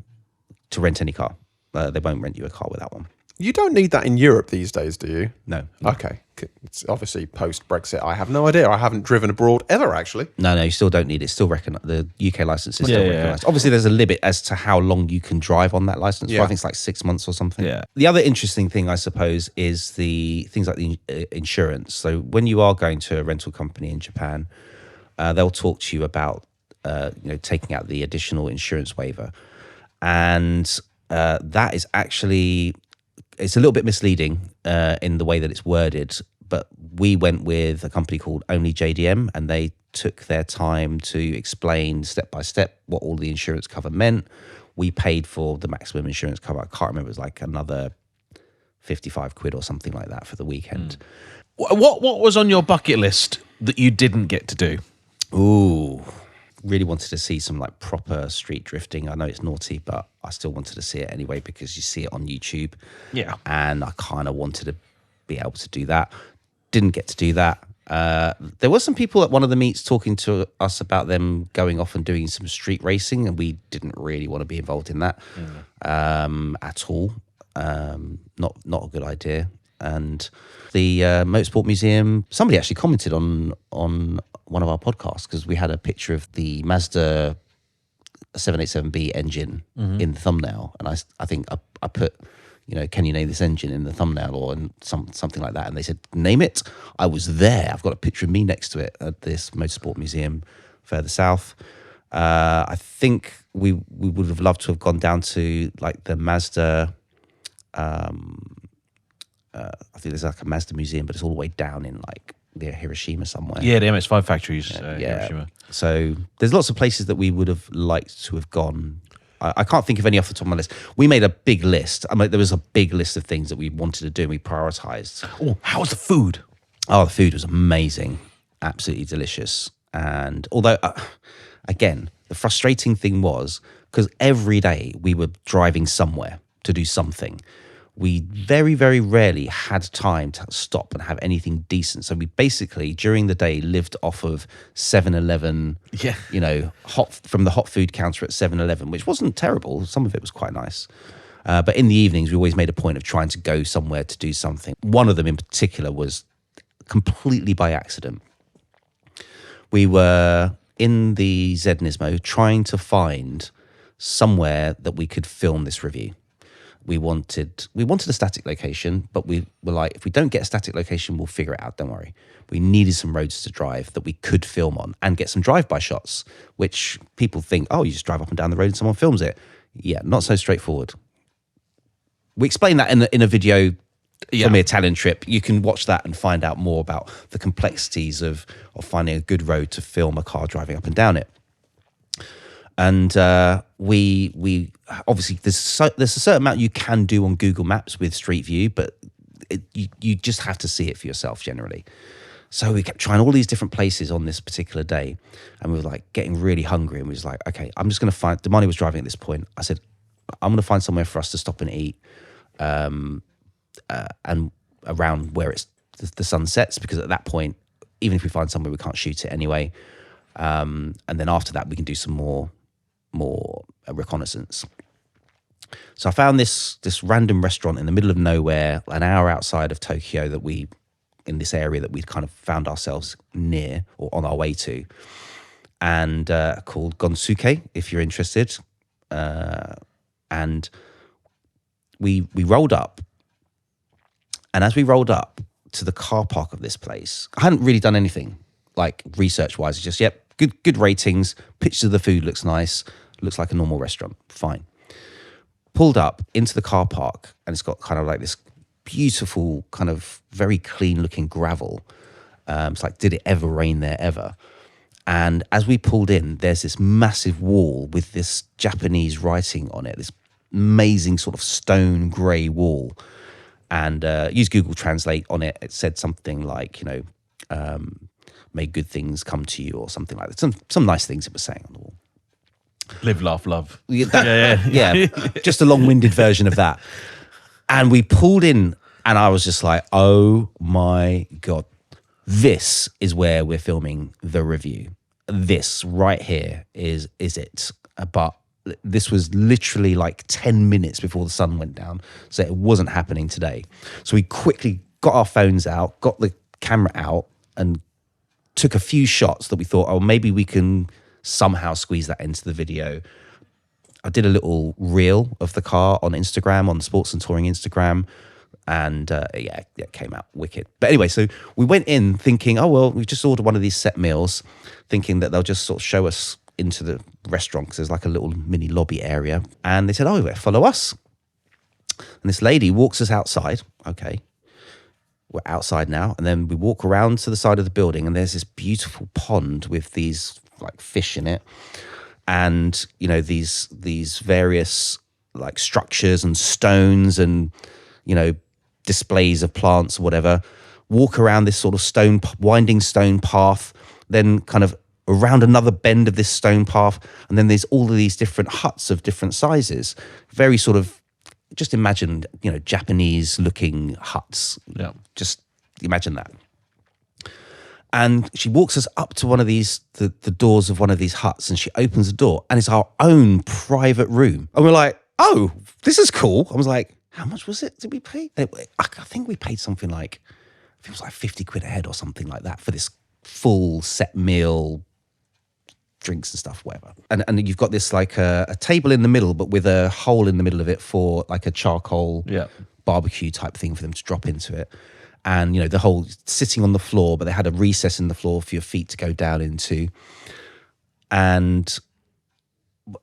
rent any car. They won't rent you a car with that one. You don't need that in Europe these days, do you? No. Okay. It's obviously post-Brexit. I have no idea. I haven't driven abroad ever, actually. No, you still don't need it. Still the UK license is still recognised. Obviously, there's a limit as to how long you can drive on that license. I think it's like 6 months or something. Yeah. The other interesting thing, I suppose, is the things like the insurance. So when you are going to a rental company in Japan, they'll talk to you about taking out the additional insurance waiver, and that is actually, it's a little bit misleading in the way that it's worded. But we went with a company called Only JayEmm, and they took their time to explain step by step what all the insurance cover meant. We paid for the maximum insurance cover. I can't remember, it was like another 55 quid or something like that for the weekend. What was on your bucket list that you didn't get to do? Ooh, really wanted to see some like proper street drifting. I know it's naughty, but I still wanted to see it anyway because you see it on YouTube. Yeah. And I kind of wanted to be able to do that. Didn't get to do that. There were some people at one of the meets talking to us about them going off and doing some street racing, and we didn't really want to be involved in that at all. Not a good idea. And the Motorsport Museum, somebody actually commented on one of our podcasts because we had a picture of the Mazda 787B engine in the thumbnail, and I think I put, can you name this engine in the thumbnail or something like that? And they said, name it. I was there. I've got a picture of me next to it at this Motorsport Museum further south. I think we would have loved to have gone down to like the Mazda. I think there's like a Mazda museum, but it's all the way down in like near Hiroshima somewhere. Yeah, the MX-5 factories. Yeah. So there's lots of places that we would have liked to have gone. I can't think of any off the top of my list. We made a big list. I mean, there was a big list of things that we wanted to do and we prioritized. Oh, how was the food? Oh, the food was amazing. Absolutely delicious. And although, again, the frustrating thing was because every day we were driving somewhere to do something. We very, very rarely had time to stop and have anything decent. So we basically, during the day, lived off of 7-Eleven, from the hot food counter at 7-Eleven, which wasn't terrible. Some of it was quite nice. But in the evenings, we always made a point of trying to go somewhere to do something. One of them in particular was completely by accident. We were in the Zednismo trying to find somewhere that we could film this review. We wanted a static location, but we were like, if we don't get a static location, we'll figure it out. Don't worry. We needed some roads to drive that we could film on and get some drive-by shots, which people think, oh, you just drive up and down the road and someone films it. Yeah, not so straightforward. We explain that in a video from the Italian trip. You can watch that and find out more about the complexities of finding a good road to film a car driving up and down it. And we obviously there's a certain amount you can do on Google Maps with Street View, but you just have to see it for yourself generally. So we kept trying all these different places on this particular day, and we were like getting really hungry. And we was like, okay, I'm just going to find. Damani was driving at this point. I said, I'm going to find somewhere for us to stop and eat, and around where it's the sun sets, because at that point, even if we find somewhere, we can't shoot it anyway. And then after that, we can do some more reconnaissance. So I found this random restaurant in the middle of nowhere, an hour outside of Tokyo, in this area that we'd kind of found ourselves near or on our way to, and called Gonsuke, if you're interested. And we rolled up, and as we rolled up to the car park of this place, I hadn't really done anything like research-wise. It's just, good ratings, pictures of the food looks nice, looks like a normal restaurant, fine. Pulled up into the car park, and it's got kind of like this beautiful, kind of very clean-looking gravel. It's like, did it ever rain there ever? And as we pulled in, there's this massive wall with this Japanese writing on it, this amazing sort of stone grey wall. And use Google Translate on it. It said something like, may good things come to you, or something like that. Some nice things it was saying on the wall. Live, laugh, love. Yeah, just a long-winded version of that. And we pulled in, and I was just like, oh my God, this is where we're filming the review. This right here is it. But this was literally like 10 minutes before the sun went down, so it wasn't happening today. So we quickly got our phones out, got the camera out, and took a few shots that we thought, oh, maybe we can somehow squeeze that into the video. I did a little reel of the car on Instagram, on Sports and Touring Instagram, and it came out wicked. But anyway, so we went in thinking, oh, well, we just ordered one of these set meals, thinking that they'll just sort of show us into the restaurant because there's like a little mini lobby area. And they said, oh, follow us. And this lady walks us outside. Okay, we're outside now. And then we walk around to the side of the building, and there's this beautiful pond with these like fish in it. And, these various like structures and stones and, displays of plants or whatever. Walk around this sort of winding stone path, then kind of around another bend of this stone path. And then there's all of these different huts of different sizes. Very sort of, just imagine, Japanese looking huts. Yeah. Just imagine that. And she walks us up to one of these, the doors of one of these huts, and she opens the door, and it's our own private room. And we're like, oh, this is cool. I was like, how much was it? Did we pay? I think we paid something like, I think it was like 50 quid a head or something like that for this full set meal, drinks and stuff, whatever. And you've got this like a table in the middle, but with a hole in the middle of it for like a charcoal barbecue type thing for them to drop into it. And, the whole sitting on the floor, but they had a recess in the floor for your feet to go down into. And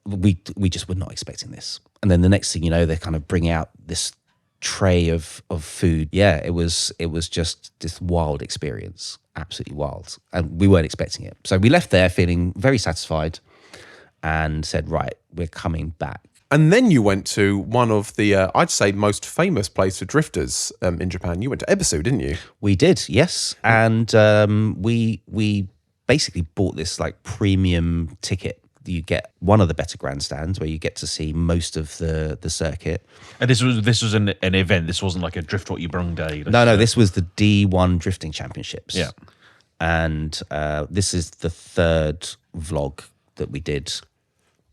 we just were not expecting this. And then the next thing you know, they kind of bring out this tray of food. Yeah, it was just this wild experience, absolutely wild. And we weren't expecting it. So we left there feeling very satisfied and said, right, we're coming back. And then you went to one of the, I'd say, most famous place for drifters in Japan. You went to Ebisu, didn't you? We did, yes. And we basically bought this like premium ticket. You get one of the better grandstands where you get to see most of the circuit. And this was an event. This wasn't like a Drift What You Brung day. No, this was the D1 Drifting Championships. Yeah. And this is the third vlog that we did.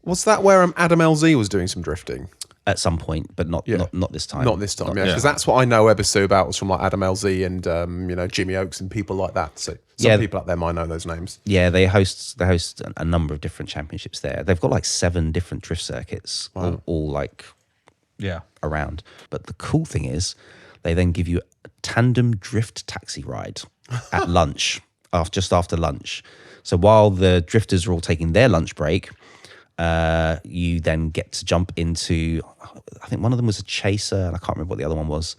Was that where Adam LZ was doing some drifting? At some point, but not this time. Not this time, because that's what I know Ebisu about, was from like Adam LZ and Jimmy Oakes and people like that. So some people out there might know those names. Yeah, they host a number of different championships there. They've got like 7 different drift circuits, all like around. But the cool thing is, they then give you a tandem drift taxi ride at lunch, just after lunch. So while the drifters are all taking their lunch break, you then get to jump into, I think one of them was a chaser, and I can't remember what the other one was.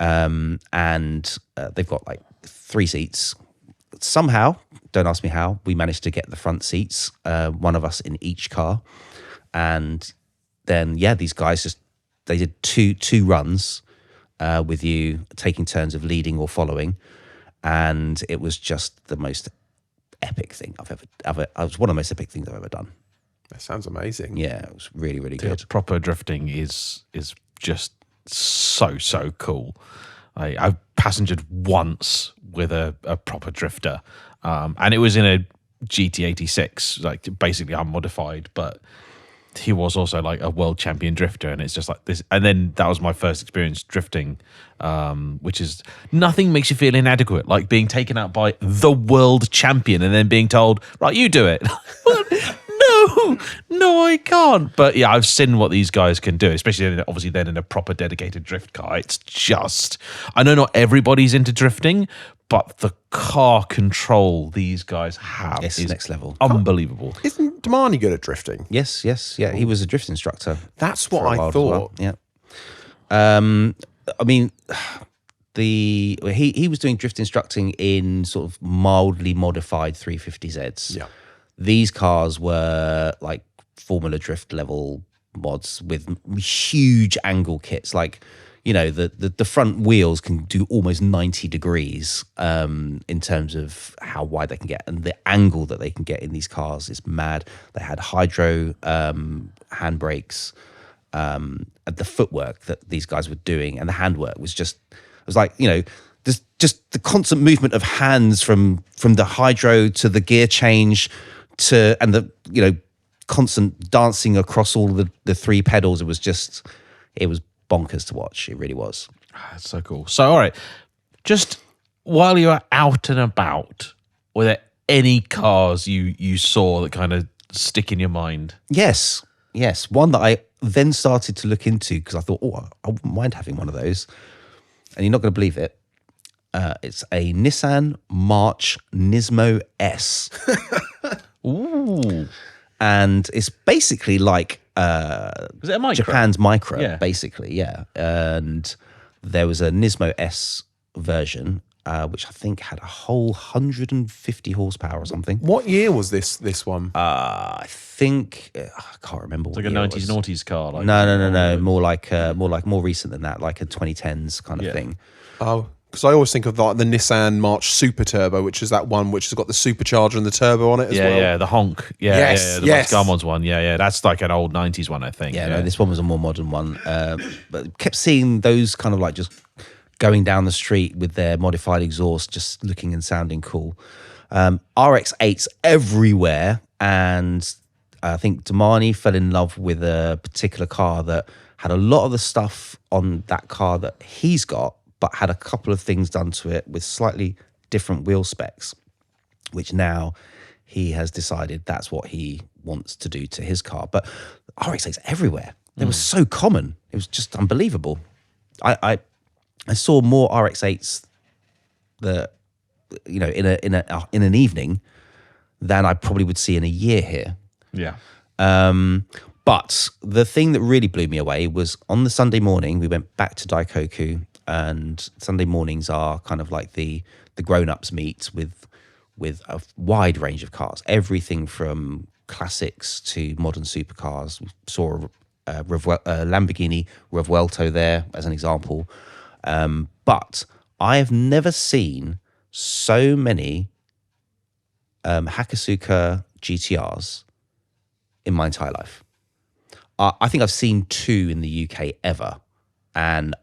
And they've got like 3 seats. Somehow, don't ask me how, we managed to get the front seats, one of us in each car. And then, these guys they did two runs with you, taking turns of leading or following. And it was just the most epic thing I've ever, it was one of the most epic things I've ever done. That sounds amazing. Yeah, it was really, really good. Proper drifting is just so cool. I've passengered once with a proper drifter, and it was in a GT86, like basically unmodified, but he was also like a world champion drifter, and it's just like this. And then that was my first experience drifting, which is nothing makes you feel inadequate like being taken out by the world champion and then being told, right, you do it. No, I can't. But yeah, I've seen what these guys can do, especially obviously then in a proper dedicated drift car. It's just, I know not everybody's into drifting, but the car control these guys have It's is next level. unbelievable. Isn't Damani good at drifting? Yes, yeah. He was a drift instructor. That's what for a I while as thought. well. Yeah. I mean, he was doing drift instructing in sort of mildly modified 350Zs. Yeah. These cars were like Formula Drift level mods with huge angle kits. Like, you know, the front wheels can do almost 90 degrees in terms of how wide they can get. And the angle that they can get in these cars is mad. They had hydro handbrakes. The footwork that these guys were doing and the handwork was just, it was like, you know, there's just the constant movement of hands from the hydro to the gear change and the, you know, constant dancing across all the three pedals. It was bonkers to watch. It really was. That's so cool. So, all right, just while you were out and about, were there any cars you saw that kind of stick in your mind? Yes. One that I then started to look into because I thought, I wouldn't mind having one of those. And you're not going to believe it. It's a Nissan March Nismo S. Ooh. And it's basically like Was it a micro? Japan's micro, Yeah. basically, yeah. And there was a Nismo S version, which I think had a whole 150 horsepower or something. What year was this one? I think I can't remember. It's like a 90s noughties car. Like, No. More recent than that, like a 2010s kind of thing. Oh, because I always think of the Nissan March Super Turbo, which is that one which has got the supercharger and the turbo on it as well. Yeah, the honk. Yes, The Garmon's one. Yeah. That's like an old 90s one, I think. Yeah, no, this one was a more modern one. But kept seeing those kind of like just going down the street with their modified exhaust, just looking and sounding cool. RX-8s everywhere. And I think Damani fell in love with a particular car that had a lot of the stuff on that car that he's got, but had a couple of things done to it with slightly different wheel specs, which now he has decided that's what he wants to do to his car. But RX-8s everywhere. They were so common. It was just unbelievable. I saw more RX-8s that, you know, in an evening than I probably would see in a year here. Yeah. But the thing that really blew me away was on the Sunday morning, we went back to Daikoku, and Sunday mornings are kind of like the grown-ups meet with a wide range of cars, everything from classics to modern supercars. We saw a Lamborghini Revuelto there as an example. But I have never seen so many Hakosuka GTRs in my entire life. I think I've seen 2 in the UK ever. And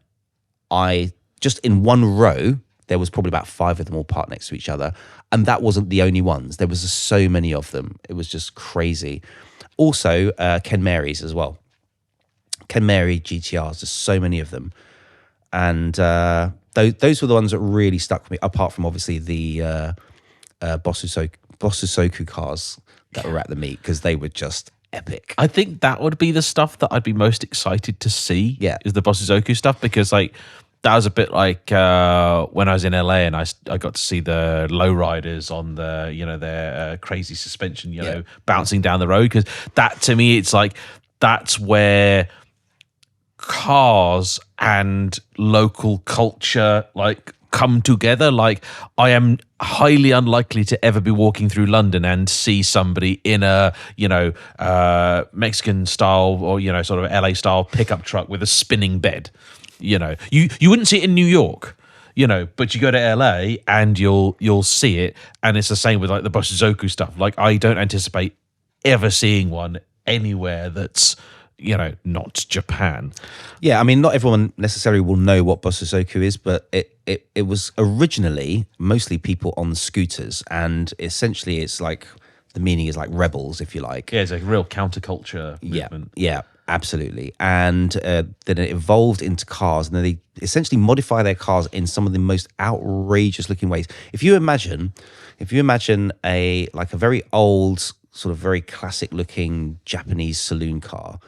I just in one row, there was probably about 5 of them all parked next to each other. And that wasn't the only ones. There was just so many of them. It was just crazy. Also, Ken Mary's as well. Ken Mary GTRs, just so many of them. And those were the ones that really stuck with me, apart from obviously the Bosusoku cars that were at the meet, because they were just epic. I think that would be the stuff that I'd be most excited to see. Yeah. Is the Bosuzoku stuff, because like that was a bit like when I was in LA and I got to see the lowriders on the, you know, their crazy suspension, you know, bouncing down the road. Because that to me, it's like that's where cars and local culture like come together. Like I am highly unlikely to ever be walking through London and see somebody in a, you know, Mexican style or, you know, sort of LA style pickup truck with a spinning bed. You know, you wouldn't see it in New York, you know, but you go to LA and you'll see it. And it's the same with like the Bosuzoku stuff. Like I don't anticipate ever seeing one anywhere that's, you know, not Japan. Yeah, I mean, not everyone necessarily will know what Bosuzoku is, but it was originally mostly people on scooters, and essentially it's like the meaning is like rebels, if you like. Yeah, it's a real counterculture movement. Yeah, absolutely. And then it evolved into cars, and then they essentially modify their cars in some of the most outrageous looking ways. If you imagine a very old, sort of very classic looking Japanese saloon car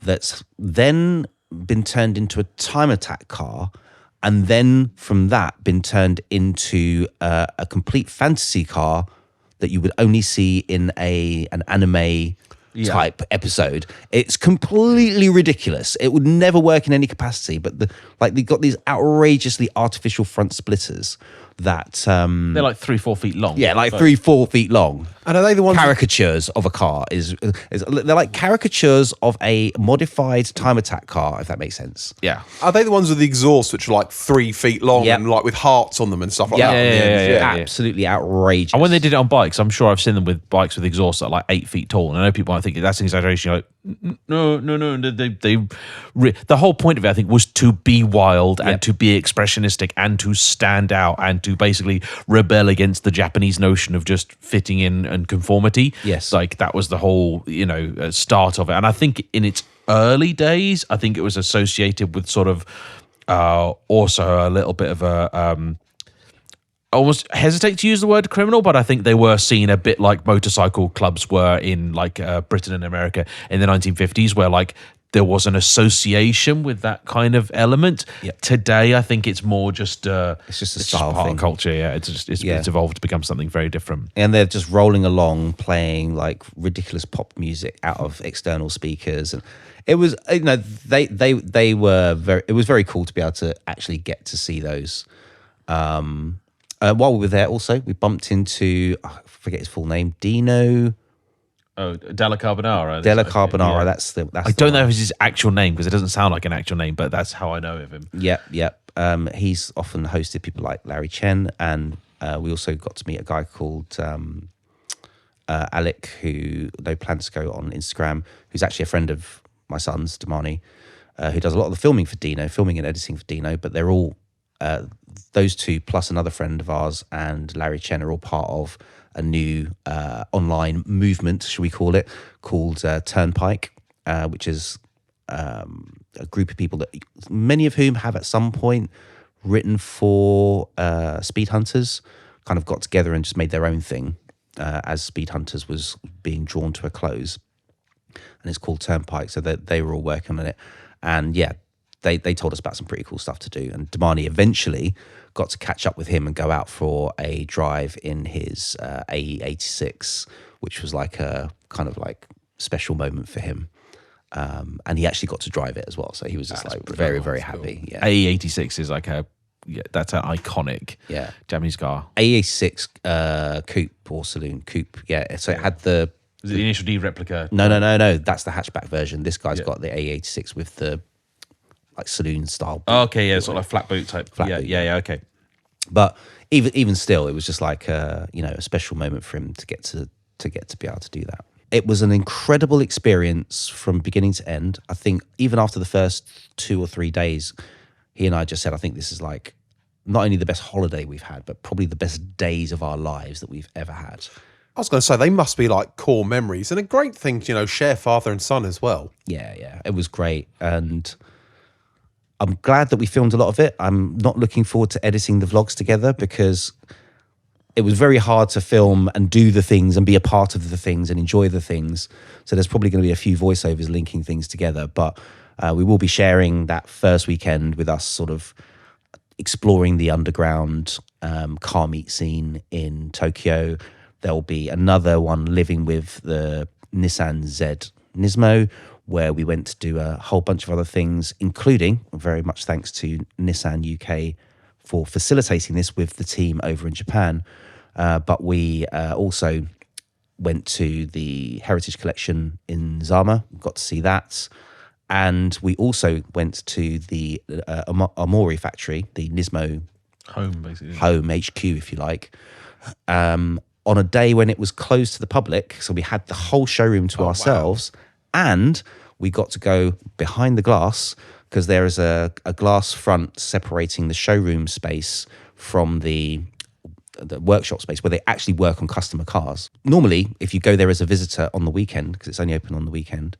that's then been turned into a time attack car, and then from that been turned into a complete fantasy car that you would only see in an anime type episode. It's completely ridiculous. It would never work in any capacity, but they've got these outrageously artificial front splitters that they're like 3-4 feet long. Yeah, like 3-4 feet long. And are they the ones caricatures of a car? They're like caricatures of a modified time attack car, if that makes sense. Yeah. Are they the ones with the exhaust which are like 3 feet long and like with hearts on them and stuff like that? Yeah. Absolutely outrageous. And when they did it on bikes, I'm sure I've seen them with bikes with exhausts that are like 8 feet tall. And I know people might think that's an exaggeration. You're like, no. The whole point of it, I think, was to be wild and to be expressionistic and to stand out and to basically rebel against the Japanese notion of just fitting in and conformity. Yes. Like that was the whole, start of it. And I think in its early days, I think it was associated with sort of also a little bit of a almost hesitate to use the word criminal, but I think they were seen a bit like motorcycle clubs were in like Britain and America in the 1950s, where like there was an association with that kind of element. Today, I think it's more just it's just a style part thing. of culture. Yeah, it's evolved to become something very different. And they're just rolling along, playing like ridiculous pop music out of external speakers, and it was they were very. It was very cool to be able to actually get to see those. While we were there, also we bumped into I forget his full name, Dino. Oh, Della Carbonara. Della Carbonara. Yeah. That's I don't know if it's his actual name because it doesn't sound like an actual name, but that's how I know of him. Yep. He's often hosted people like Larry Chen, and we also got to meet a guy called Alec, who No Plans to Go on Instagram, who's actually a friend of my son's, Damani, who does a lot of the filming and editing for Dino. But they're all those two plus another friend of ours and Larry Chen are all part of a new online movement, should we call it, called Turnpike, which is a group of people that many of whom have at some point written for Speed Hunters, kind of got together and just made their own thing as Speed Hunters was being drawn to a close. And it's called Turnpike, so they were all working on it. And yeah, they told us about some pretty cool stuff to do. And Damani eventually got to catch up with him and go out for a drive in his AE86, which was like a kind of like special moment for him. And he actually got to drive it as well. So he was just very, very happy. Yeah. AE86 is like that's an iconic Japanese car. AE86 coupe or saloon coupe. Yeah. So it had the... Was it the initial D replica? No. That's the hatchback version. This guy's got the AE86 with the like saloon style. Oh, okay, yeah, sort of like flat boot type. Yeah, okay. But even still, it was just like a special moment for him to get to be able to do that. It was an incredible experience from beginning to end. I think even after the first 2 or 3 days, he and I just said, I think this is like not only the best holiday we've had, but probably the best days of our lives that we've ever had. I was going to say, they must be like core memories and a great thing to, share father and son as well. Yeah. It was great. And I'm glad that we filmed a lot of it. I'm not looking forward to editing the vlogs together because it was very hard to film and do the things and be a part of the things and enjoy the things. So there's probably going to be a few voiceovers linking things together. But we will be sharing that first weekend with us sort of exploring the underground car meet scene in Tokyo. There'll be another one living with the Nissan Z Nismo, where we went to do a whole bunch of other things, including, very much thanks to Nissan UK for facilitating this with the team over in Japan. But we also went to the Heritage Collection in Zama, got to see that. And we also went to the Amori factory, the Nismo home, basically. Home HQ, if you like. On a day when it was closed to the public, so we had the whole showroom to ourselves, and we got to go behind the glass because there is a glass front separating the showroom space from the the workshop space where they actually work on customer cars. Normally, if you go there as a visitor on the weekend, because it's only open on the weekend,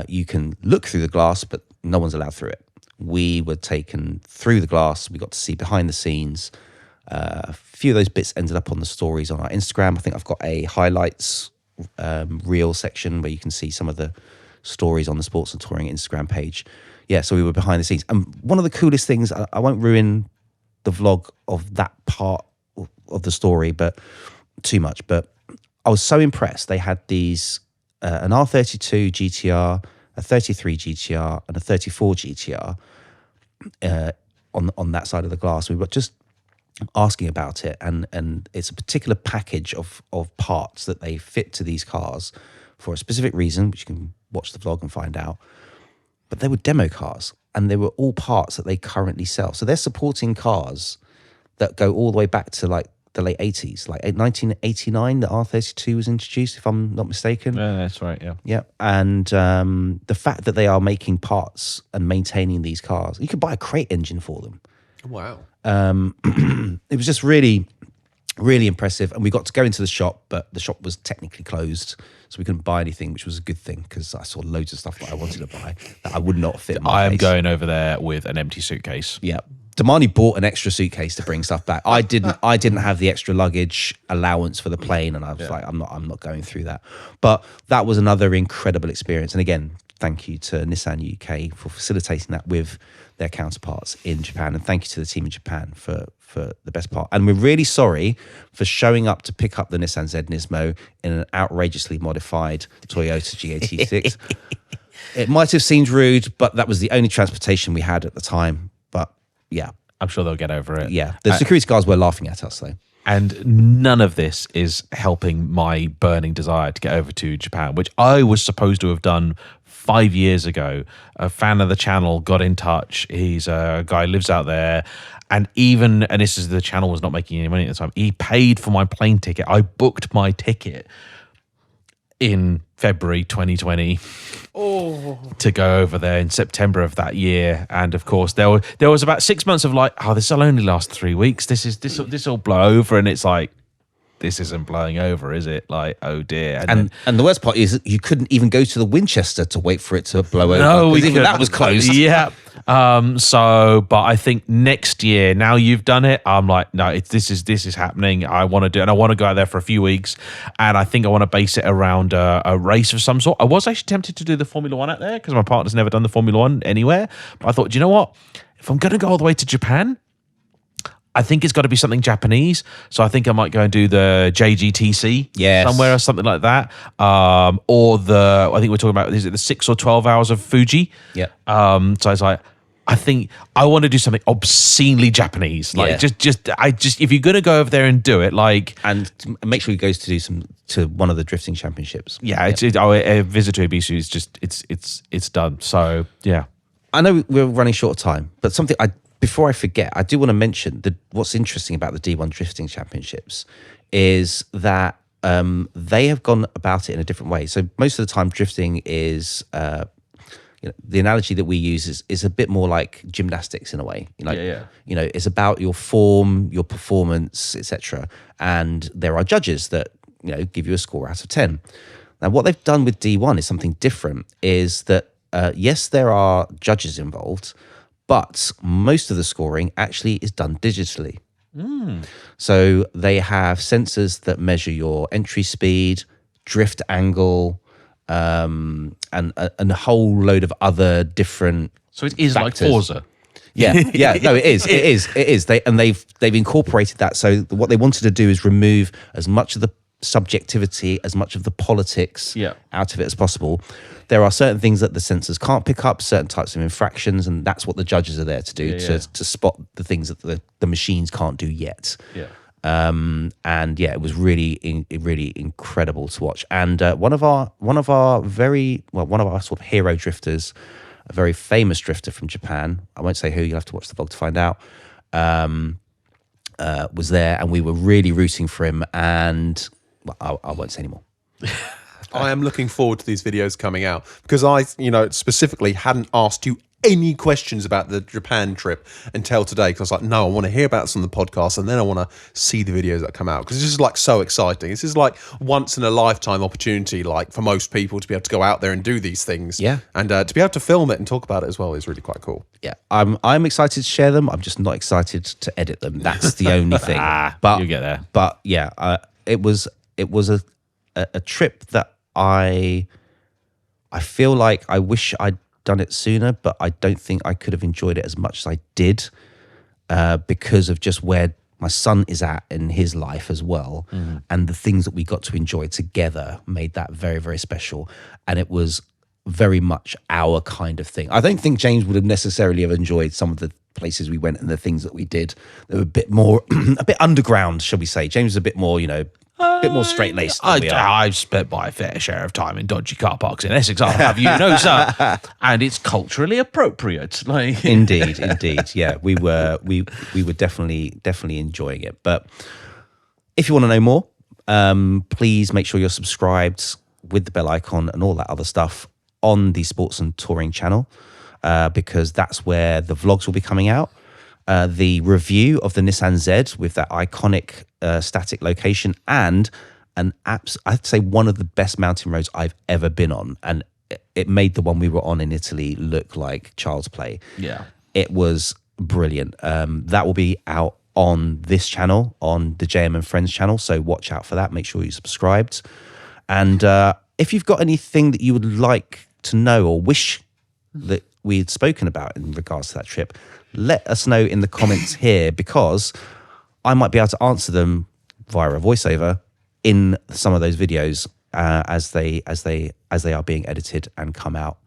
you can look through the glass, but no one's allowed through it. We were taken through the glass. We got to see behind the scenes. A few of those bits ended up on the stories on our Instagram. I think I've got a highlights reel section where you can see some of the stories on the Sports and Touring Instagram page. Yeah, so we were behind the scenes. And one of the coolest things, I won't ruin the vlog of that part of the story, but too much. But I was so impressed. They had these, an R32 GTR, a 33 GTR, and a 34 GTR on that side of the glass. We were just asking about it, and it's a particular package of parts that they fit to these cars for a specific reason, which you can watch the vlog and find out. But they were demo cars, and they were all parts that they currently sell. So they're supporting cars that go all the way back to like the late 80s, like 1989, the R32 was introduced, if I'm not mistaken. Yeah, that's right, yeah. Yeah, and the fact that they are making parts and maintaining these cars, you could buy a crate engine for them. Wow. It was just really, really impressive. And we got to go into the shop, but the shop was technically closed, so we couldn't buy anything, which was a good thing because I saw loads of stuff that I wanted to buy that I would not fit in my I am case. going over there with an empty suitcase. Yeah. Damani bought an extra suitcase to bring stuff back. I didn't have the extra luggage allowance for the plane, and I was like, I'm not going through that. But that was another incredible experience. And again, thank you to Nissan UK for facilitating that with their counterparts in Japan, and thank you to the team in Japan for the best part. And we're really sorry for showing up to pick up the Nissan Z Nismo in an outrageously modified Toyota GAT6. It might have seemed rude, but that was the only transportation we had at the time. But yeah, I'm sure they'll get over it. yeah, the security guards were laughing at us though. And none of this is helping my burning desire to get over to Japan, which I was supposed to have done 5 years ago. A fan of the channel got in touch. He's a guy who lives out there. And this is, the channel was not making any money at the time. He paid for my plane ticket. I booked my ticket in February 2020 to go over there in September of that year. And of course, there was about 6 months of like, this will only last 3 weeks. This will blow over, and it's like, this isn't blowing over, is it? Like, oh dear. And the worst part is that you couldn't even go to the Winchester to wait for it to blow over. No, even that was closed. Yeah. But I think next year, now you've done it, I'm like, no, this is happening. I want to do it, and I want to go out there for a few weeks, and I think I want to base it around a race of some sort. I was actually tempted to do the Formula One out there because my partner's never done the Formula One anywhere. But I thought, do you know what? If I'm going to go all the way to Japan, I think it's got to be something Japanese. So I think I might go and do the JGTC somewhere or something like that. Or I think we're talking about, is it the 6 or 12 hours of Fuji? Yeah. So it's like, I think I want to do something obscenely Japanese. Like just if you're going to go over there and do it, like, and make sure he goes to one of the drifting championships. Yeah. A visit to Ebisu is just, it's done. So yeah. I know we're running short of time, but before I forget, I do want to mention that what's interesting about the D1 Drifting Championships is that they have gone about it in a different way. So most of the time, drifting is, the analogy that we use is a bit more like gymnastics in a way. It's about your form, your performance, etc. And there are judges that give you a score out of 10. Now, what they've done with D1 is something different. Is that yes, there are judges involved, but most of the scoring actually is done digitally. So they have sensors that measure your entry speed, drift angle, and a whole load of other different. So it is factors. like Forza. Yeah. No, it is. It is. They've incorporated that. So what they wanted to do is remove as much of the subjectivity, as much of the politics out of it as possible. There are certain things that the sensors can't pick up, certain types of infractions, and that's what the judges are there to do, to spot the things that the machines can't do yet. It was really incredible to watch. And one of our sort of hero drifters, a very famous drifter from Japan, I won't say who, you'll have to watch the vlog to find out, was there, and we were really rooting for him. And I won't say anymore. I am looking forward to these videos coming out because I, specifically hadn't asked you any questions about the Japan trip until today, because I was like, no, I want to hear about this on the podcast, and then I want to see the videos that come out, because this is like so exciting. This is like once in a lifetime opportunity, like for most people, to be able to go out there and do these things. Yeah. And to be able to film it and talk about it as well is really quite cool. Yeah, I'm excited to share them. I'm just not excited to edit them. That's the only thing. But you get there. But yeah, it was a trip that I feel like I wish I'd done it sooner, but I don't think I could have enjoyed it as much as I did because of just where my son is at in his life as well. And the things that we got to enjoy together made that very, very special. And it was very much our kind of thing. I don't think James would have necessarily have enjoyed some of the places we went and the things that we did. They were a bit more, a bit underground, shall we say. James is a bit more, a bit more straight-laced than we are. I've spent my fair share of time in dodgy car parks in Essex, I'll have you know, sir. And it's culturally appropriate. Like Indeed. Yeah, we were definitely enjoying it. But if you want to know more, please make sure you're subscribed with the bell icon and all that other stuff on the Sports and Touring channel, because that's where the vlogs will be coming out. The review of the Nissan Z with that iconic static location, and I'd say one of the best mountain roads I've ever been on, and it made the one we were on in Italy look like child's play. Yeah, it was brilliant. That will be out on this channel, on the JayEmm and Friends channel, so watch out for that. Make sure you're subscribed, and if you've got anything that you would like to know or wish that we had spoken about in regards to that trip, let us know in the comments here, because I might be able to answer them via a voiceover in some of those videos as they are being edited and come out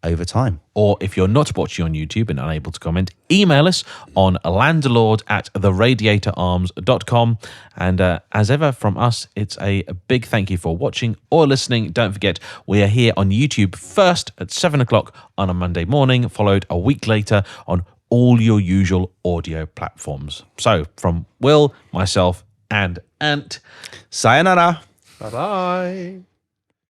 over time. Or if you're not watching on YouTube and unable to comment, email us on landlord@theradiatorarms.com. And as ever from us, it's a big thank you for watching or listening. Don't forget, we are here on YouTube first at 7 o'clock on a Monday morning, followed a week later on all your usual audio platforms. So from Will, myself, and Ant, Sayonara. Bye-bye.